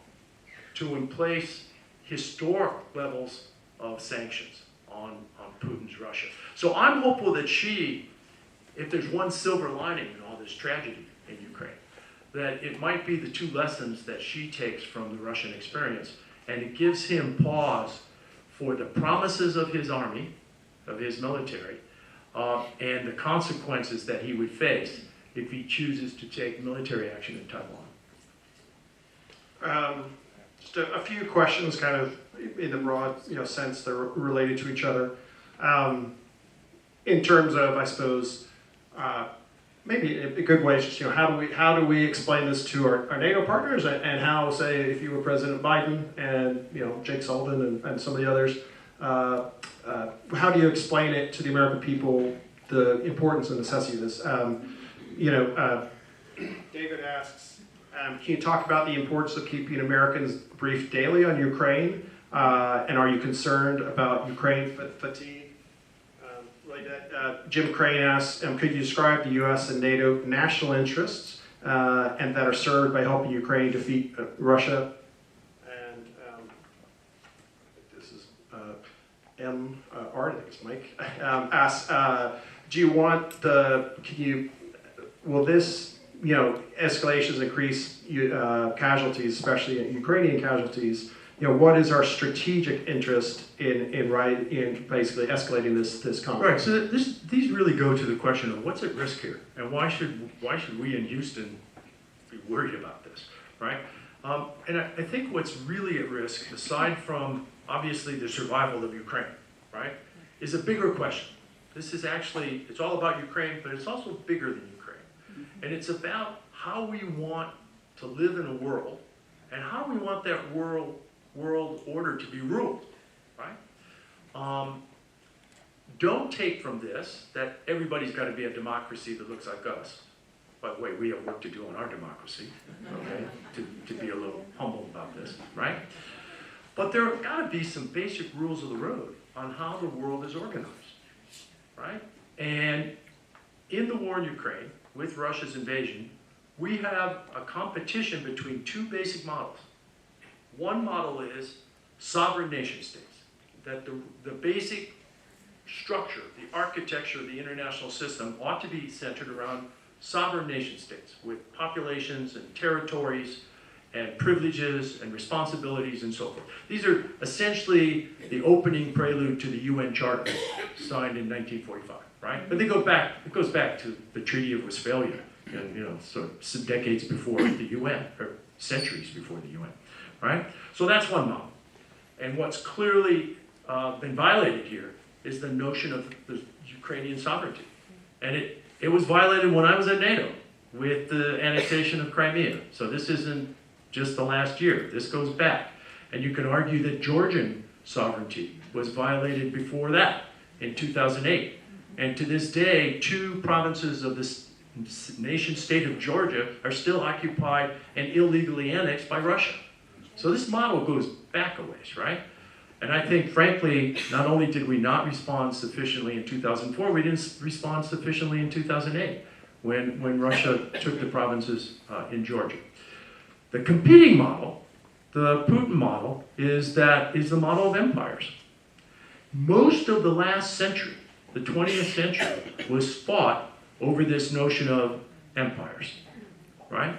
to place historic levels of sanctions on Putin's Russia. So I'm hopeful that Xi, if there's one silver lining in all this tragedy in Ukraine, that it might be the two lessons that Xi takes from the Russian experience, and it gives him pause for the promises of his army, of his military, and the consequences that he would face if he chooses to take military action in Taiwan. Just a few questions, kind of in the broad sense, they're related to each other. In terms of, I suppose, maybe a good way is just, how do we explain this to our NATO partners, and how, say, if you were President Biden and, Jake Sullivan and some of the others, how do you explain it to the American people, the importance and necessity of this? David asks, can you talk about the importance of keeping Americans briefed daily on Ukraine? And are you concerned about Ukraine fatigue? Jim Crane asks, could you describe the U.S. and NATO national interests and that are served by helping Ukraine defeat Russia? And this is M. Arnix, Mike, asks, will this, escalations increase casualties, especially Ukrainian casualties? What is our strategic interest in basically escalating this conflict? Right. So these really go to the question of what's at risk here, and why should we in Houston be worried about this, right? And I think what's really at risk, aside from obviously the survival of Ukraine, right, is a bigger question. This is actually, it's all about Ukraine, but it's also bigger than Ukraine, and it's about how we want to live in a world, and how we want that world order to be ruled, right? Don't take from this that everybody's got to be a democracy that looks like us. By the way, we have work to do on our democracy, okay, to be a little humble about this, right? But there have got to be some basic rules of the road on how the world is organized, right? And in the war in Ukraine, with Russia's invasion, we have a competition between two basic models. One model is sovereign nation states, that the basic structure, the architecture of the international system ought to be centered around sovereign nation states with populations and territories and privileges and responsibilities and so forth. These are essentially the opening prelude to the UN Charter signed in 1945, right? But it goes back to the Treaty of Westphalia, and sort of some decades before the UN, or centuries before the UN. Right? So that's one model. And what's clearly been violated here is the notion of the Ukrainian sovereignty. And it was violated when I was at NATO with the annexation of Crimea. So this isn't just the last year. This goes back. And you can argue that Georgian sovereignty was violated before that in 2008. And to this day, 2 provinces of this nation state of Georgia are still occupied and illegally annexed by Russia. So this model goes back a ways, right? And I think, frankly, not only did we not respond sufficiently in 2004, we didn't respond sufficiently in 2008 when Russia took the provinces in Georgia. The competing model, the Putin model, is the model of empires. Most of the last century, the 20th century, was fought over this notion of empires, right?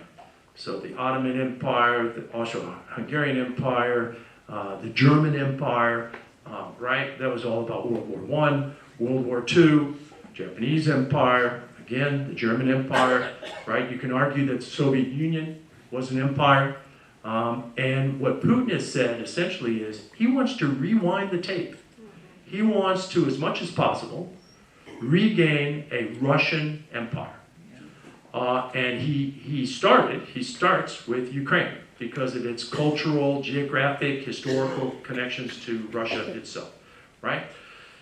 So the Ottoman Empire, the Austro-Hungarian Empire, the German Empire, right? That was all about World War I, World War II, Japanese Empire, again, the German Empire, right? You can argue that the Soviet Union was an empire. And what Putin has said, essentially, is he wants to rewind the tape. He wants to, as much as possible, regain a Russian empire. And he starts with Ukraine because of its cultural, geographic, historical connections to Russia itself, right?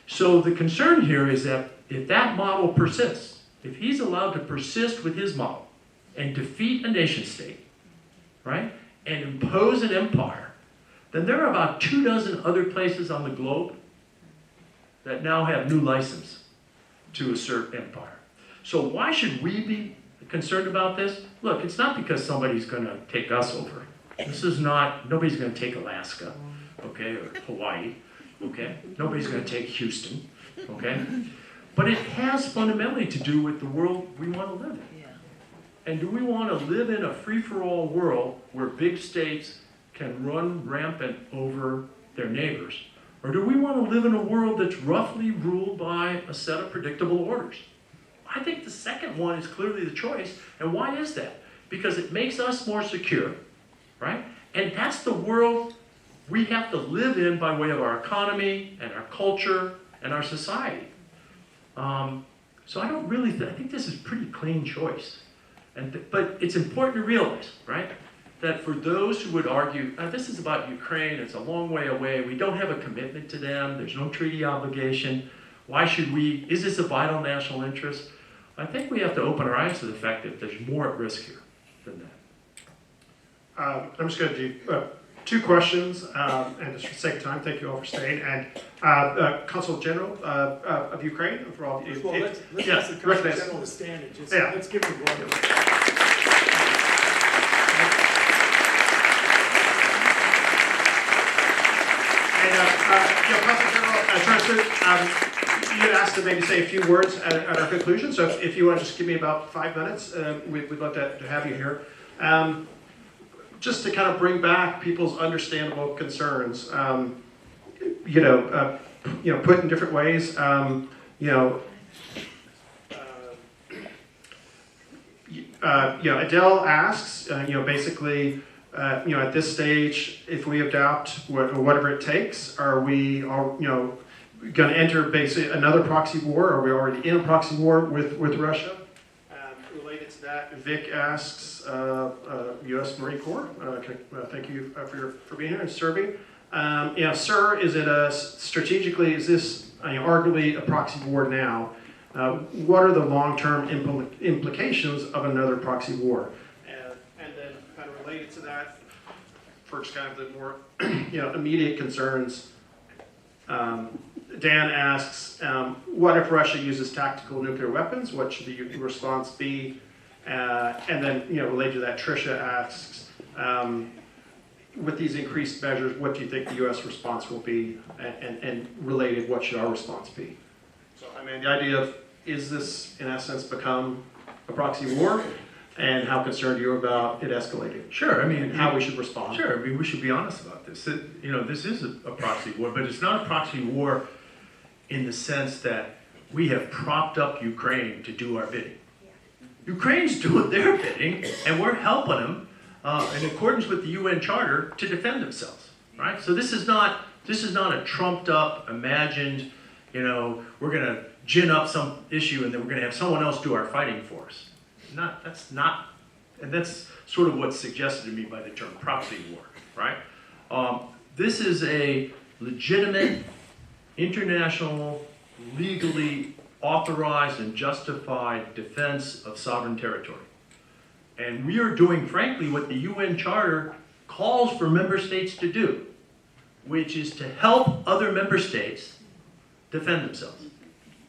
So the concern here is that if that model persists, if he's allowed to persist with his model and defeat a nation state, right, and impose an empire, then there are about 24 other places on the globe that now have new license to assert empire. So why should we be concerned about this? Look, it's not because somebody's going to take us over. This is not, nobody's going to take Alaska, okay, or Hawaii, okay? Nobody's going to take Houston, okay? But it has fundamentally to do with the world we want to live in. And do we want to live in a free-for-all world where big states can run rampant over their neighbors? Or do we want to live in a world that's roughly ruled by a set of predictable orders? I think the second one is clearly the choice. And why is that? Because it makes us more secure, right? And that's the world we have to live in by way of our economy and our culture and our society. So I don't really, I think this is a pretty clean choice. But it's important to realize, right, that for those who would argue, this is about Ukraine, it's a long way away, we don't have a commitment to them, there's no treaty obligation, why should we, is this a vital national interest? I think we have to open our eyes to the fact that there's more at risk here than that. I'm just going to do two questions, and just for the sake of time, thank you all for staying. And Consul General of Ukraine, for all of you. Well, let's ask the Consul General to stand and just, let's give him a vote. Consul General, you had asked to maybe say a few words at our conclusion, so if you want to just give me about 5 minutes, we'd love to have you here. Just to kind of bring back people's understandable concerns, put in different ways, Adele asks, basically, at this stage, if we adopt whatever it takes, are we, going to enter basically another proxy war? Are we already in a proxy war with Russia? Related to that, Vic asks, U.S. Marine Corps, thank you for being here and serving. Sir, is it strategically, is this arguably a proxy war now? What are the long-term implications of another proxy war? And then kind of related to that, first kind of the more immediate concerns, Dan asks, what if Russia uses tactical nuclear weapons? What should the response be? And then, related to that, Tricia asks, with these increased measures, what do you think the U.S. response will be? And related, what should our response be? So, the idea of, is this, in essence, become a proxy war? And how concerned are you about it escalating? Sure, and how we should respond. Sure, we should be honest about this. This is a proxy war, but it's not a proxy war in the sense that we have propped up Ukraine to do our bidding. Ukraine's doing their bidding, and we're helping them in accordance with the UN Charter to defend themselves, right? So this is not a trumped up, imagined, we're going to gin up some issue and then we're going to have someone else do our fighting for us. And that's sort of what's suggested to me by the term proxy war, right? This is a legitimate, international, legally authorized and justified defense of sovereign territory. And we are doing, frankly, what the UN Charter calls for member states to do, which is to help other member states defend themselves,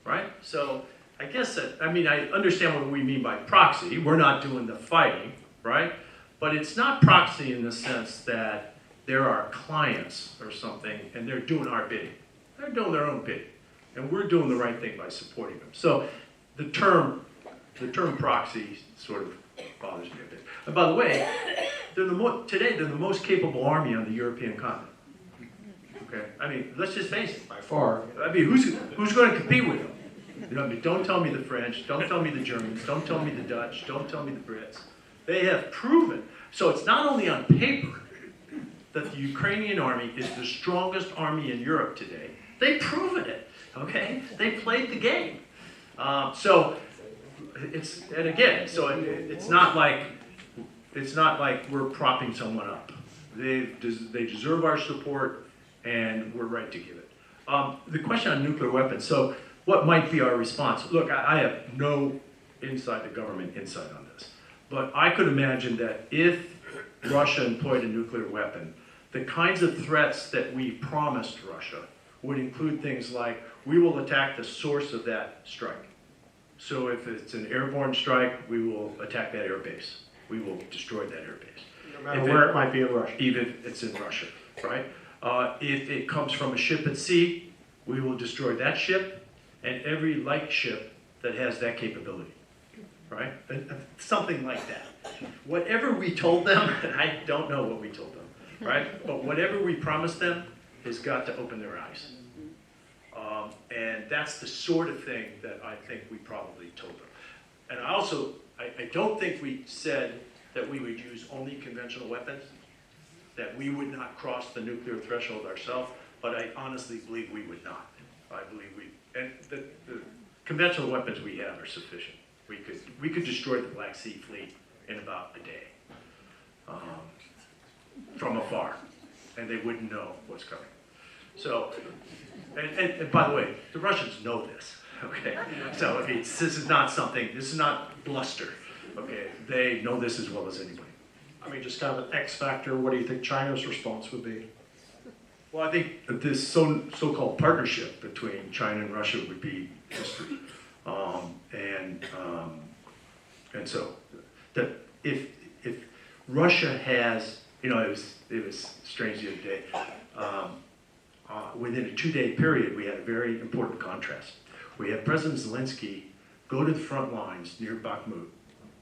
right? So I guess that, I understand what we mean by proxy. We're not doing the fighting, right? But it's not proxy in the sense that they're our clients or something and they're doing our bidding. They're doing their own bidding. And we're doing the right thing by supporting them. So the term proxy sort of bothers me a bit. And by the way, today they're the most capable army on the European continent. Okay, let's just face it. By far. Who's going to compete with them? Don't tell me the French, don't tell me the Germans, don't tell me the Dutch, don't tell me the Brits. They have proven. So it's not only on paper that the Ukrainian army is the strongest army in Europe today. They've proven it. Okay, they played the game. So it's not like we're propping someone up. They deserve our support, and we're right to give it. The question on nuclear weapons. So what might be our response? Look, I have no inside the government insight on this, but I could imagine that if Russia employed a nuclear weapon, the kinds of threats that we promised Russia would include things like, we will attack the source of that strike. So if it's an airborne strike, we will attack that air base. We will destroy that air base. No matter where it might be in Russia. Even if it's in Russia, right? If it comes from a ship at sea, we will destroy that ship and every light ship that has that capability, right? Something like that. Whatever we told them, and I don't know what we told them, right? But whatever we promised them has got to open their eyes. And that's the sort of thing that I think we probably told them. And I don't think we said that we would use only conventional weapons, that we would not cross the nuclear threshold ourselves, but I honestly believe we would not. I believe and conventional weapons we have are sufficient. We could destroy the Black Sea Fleet in about a day from afar, and they wouldn't know what's coming. So, and by the way, the Russians know this, okay? So, I mean, this is not bluster, okay? They know this as well as anybody. I mean, just kind of an X factor, what do you think China's response would be? Well, I think that this so-called partnership between China and Russia would be history. And so that if Russia has, you know, it was strange the other day, within a 2-day period, we had a very important contrast. We had President Zelensky go to the front lines near Bakhmut,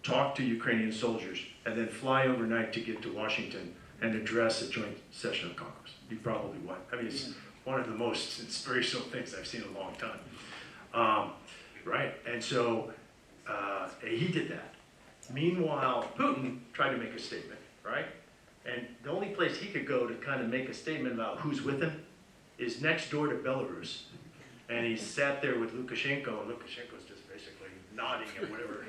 talk to Ukrainian soldiers, and then fly overnight to get to Washington and address a joint session of Congress. It's one of the most inspirational things I've seen in a long time. Right, and so he did that. Meanwhile, Putin tried to make a statement, right? And the only place he could go to kind of make a statement about who's with him is next door to Belarus. And he sat there with Lukashenko, and Lukashenko's just basically nodding at whatever.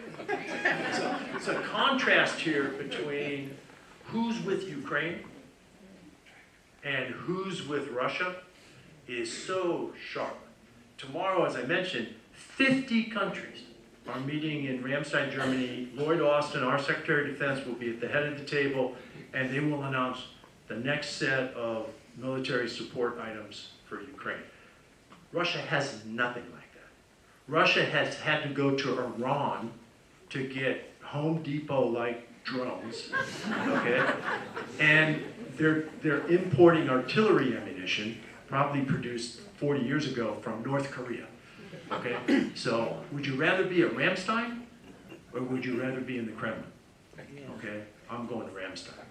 So it's a contrast here between who's with Ukraine and who's with Russia is so sharp. Tomorrow, as I mentioned, 50 countries are meeting in Ramstein, Germany. Lloyd Austin, our Secretary of Defense, will be at the head of the table, and they will announce the next set of military support items for Ukraine. Russia has nothing like that. Russia has had to go to Iran to get Home Depot-like drones, okay? And they're importing artillery ammunition, probably produced 40 years ago from North Korea. Okay, so would you rather be at Ramstein or would you rather be in the Kremlin? Okay, I'm going to Ramstein.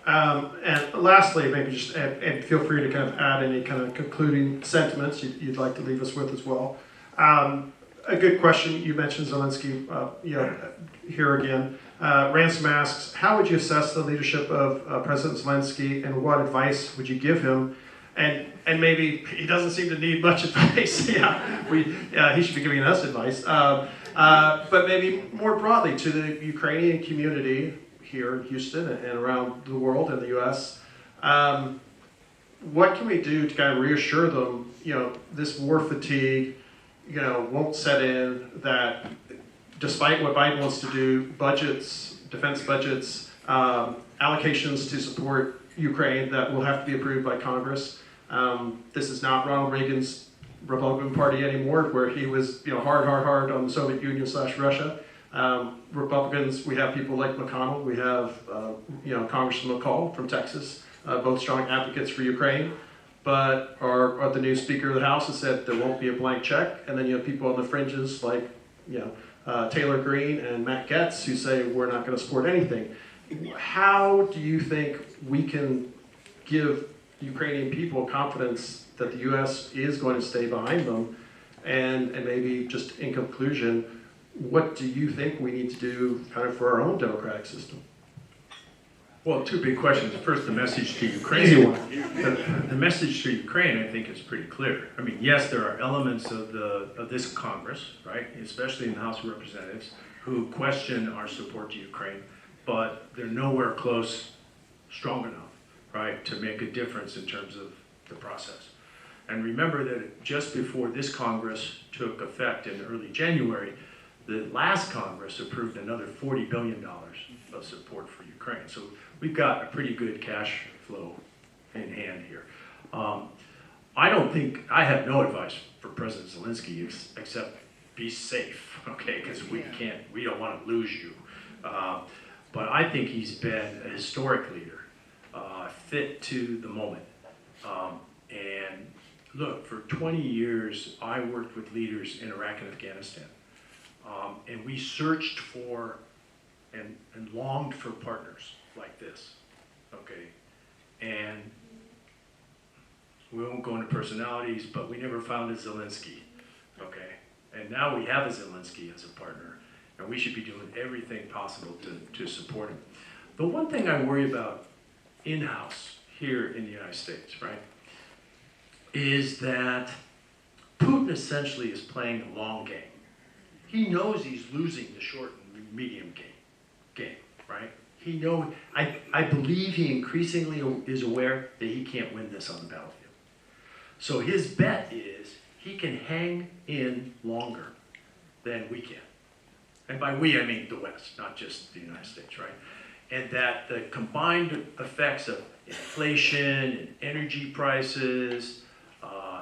And lastly, maybe just and feel free to kind of add any kind of concluding sentiments you'd like to leave us with as well. A good question, you mentioned Zelensky, here again. Ransom asks, how would you assess the leadership of President Zelensky and what advice would you give him? And maybe he doesn't seem to need much advice. He should be giving us advice. But maybe more broadly to the Ukrainian community here in Houston and around the world and the U.S. What can we do to kind of reassure them, this war fatigue, won't set in, that despite what Biden wants to do, budgets, defense budgets, allocations to support Ukraine that will have to be approved by Congress. This is not Ronald Reagan's Republican Party anymore, where he was, hard on the Soviet Union / Russia. Republicans, we have people like McConnell, we have, Congressman McCall from Texas, both strong advocates for Ukraine, but are the new Speaker of the House has said there won't be a blank check, and then you have people on the fringes like, Taylor Greene and Matt Gaetz who say we're not going to support anything. How do you think we can give Ukrainian people confidence that the U.S. is going to stay behind them? And maybe just in conclusion, what do you think we need to do kind of for our own democratic system? Well, two big questions. First, the message to Ukraine. Easy one. The message to Ukraine, I think, is pretty clear. I mean, yes, there are elements of this Congress, right, especially in the House of Representatives, who question our support to Ukraine, but they're nowhere close strong enough, right, to make a difference in terms of the process. And remember that just before this Congress took effect in early January, the last Congress approved another $40 billion of support for Ukraine. So we've got a pretty good cash flow in hand here. I have no advice for President Zelensky except be safe, okay, because we don't want to lose you. But I think he's been a historic leader, fit to the moment. And look, for 20 years, I worked with leaders in Iraq and Afghanistan. And we searched for and longed for partners like this, okay? And we won't go into personalities, but we never found a Zelensky, okay? And now we have a Zelensky as a partner, and we should be doing everything possible to support him. The one thing I worry about in-house here in the United States, right, is that Putin essentially is playing a long game. He knows he's losing the short and medium game, right? He knows, I believe he increasingly is aware that he can't win this on the battlefield. So his bet is he can hang in longer than we can. And by we, I mean the West, not just the United States, right? And that the combined effects of inflation and energy prices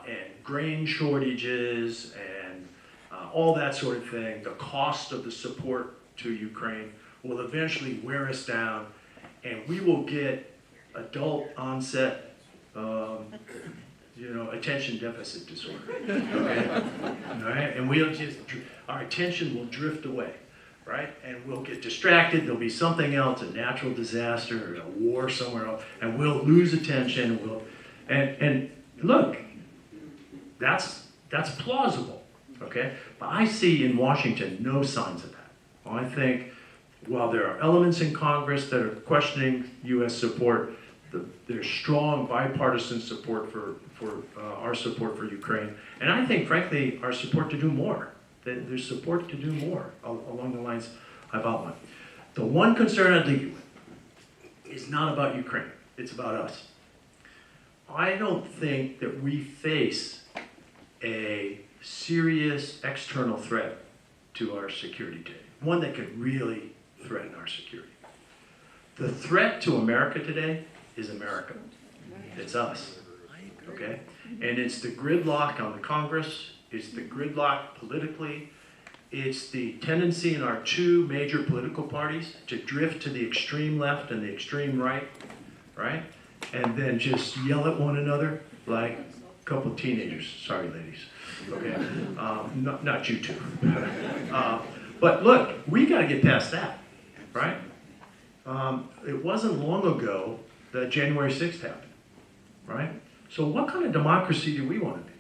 and grain shortages and all that sort of thing, the cost of the support to Ukraine will eventually wear us down, and we will get adult onset, attention deficit disorder. Okay, all right, and our attention will drift away, right? And we'll get distracted. There'll be something else, a natural disaster or a war somewhere else, and we'll lose attention. And look, that's plausible. Okay, but I see in Washington no signs of that. I think while there are elements in Congress that are questioning U.S. support, there's strong bipartisan support for our support for Ukraine. And I think, frankly, our support to do more. There's support to do more along the lines I've outlined. The one concern I'd leave you with is not about Ukraine. It's about us. I don't think that we face a serious external threat to our security today, one that could really threaten our security. The threat to America today is America. It's us, okay? And it's the gridlock on the Congress, it's the gridlock politically, it's the tendency in our two major political parties to drift to the extreme left and the extreme right, right? And then just yell at one another like a couple of teenagers. Sorry, ladies. Okay, not you two. But look, we got to get past that, right? It wasn't long ago that January 6th happened, right? So what kind of democracy do we want to be?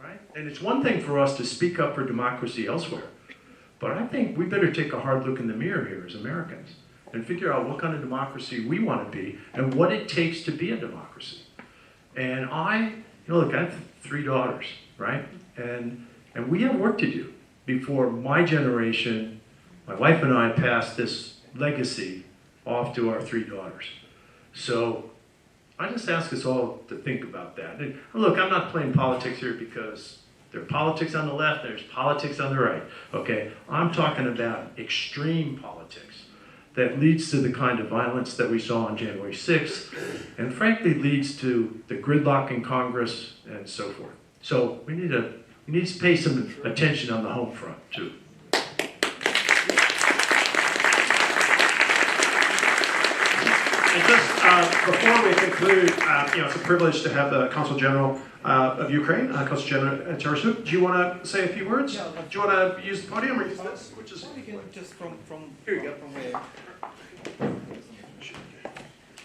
Right? And it's one thing for us to speak up for democracy elsewhere, but I think we better take a hard look in the mirror here as Americans and figure out what kind of democracy we want to be and what it takes to be a democracy. And look, I have 3 daughters, right? And we have work to do before my generation, my wife and I, pass this legacy off to our 3 daughters. So I just ask us all to think about that. And look, I'm not playing politics here because there are politics on the left, there's politics on the right, okay? I'm talking about extreme politics that leads to the kind of violence that we saw on January 6th, and frankly leads to the gridlock in Congress and so forth. So we need to pay some attention on the home front too. And just before we conclude, it's a privilege to have the Consul General of Ukraine, Consul General Tarasuk. Do you want to say a few words? Yeah, do you want to use the podium or use this? Which is just from here you go. From where?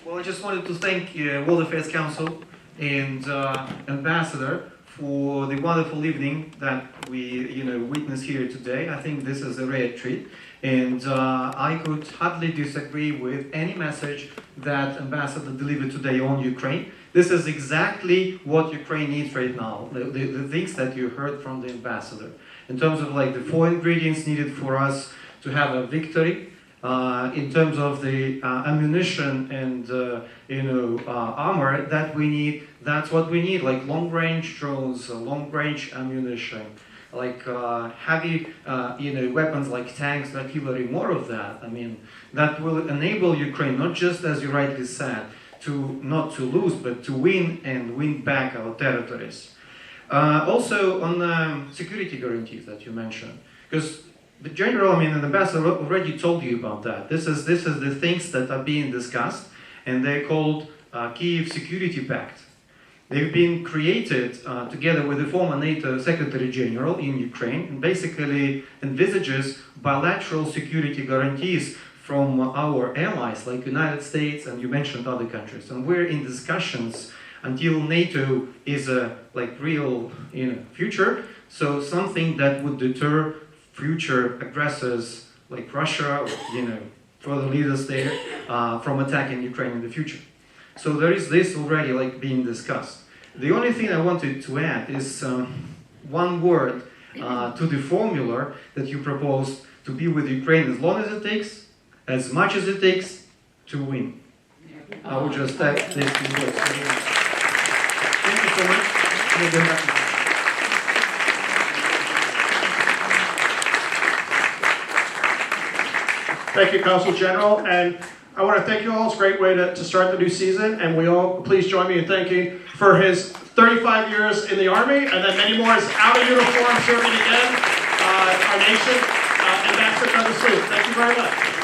Well, I just wanted to thank World Affairs Council and Ambassador for the wonderful evening that we witnessed here today. I think this is a rare treat, and I could hardly disagree with any message that Ambassador delivered today on Ukraine. This is exactly what Ukraine needs right now, the things that you heard from the Ambassador. In terms of like the 4 ingredients needed for us to have a victory, in terms of the ammunition and armor that we need, that's what we need, like long-range drones, long-range ammunition, like heavy weapons like tanks, artillery, more of that. I mean, that will enable Ukraine, not just as you rightly said, not to lose, but to win and win back our territories. Also on the security guarantees that you mentioned, because the general, and the ambassador already told you about that. This is the things that are being discussed, and they're called Kyiv Security Pact. They've been created together with the former NATO Secretary General in Ukraine, and basically envisages bilateral security guarantees from our allies like United States, and you mentioned other countries. And we're in discussions until NATO is a real future, so something that would deter future aggressors like Russia, or, further leaders there, from attacking Ukraine in the future. So there is this already being discussed. The only thing I wanted to add is one word to the formula that you propose to be with Ukraine as long as it takes, as much as it takes to win. I would just add this in words. Thank you so much. We'll be happy. Thank you, Consul General, and I want to thank you all. It's a great way to start the new season, and we all please join me in thanking for his 35 years in the Army, and then many more as out of uniform serving again our nation, Ambassador Douglas Lute. Thank you very much.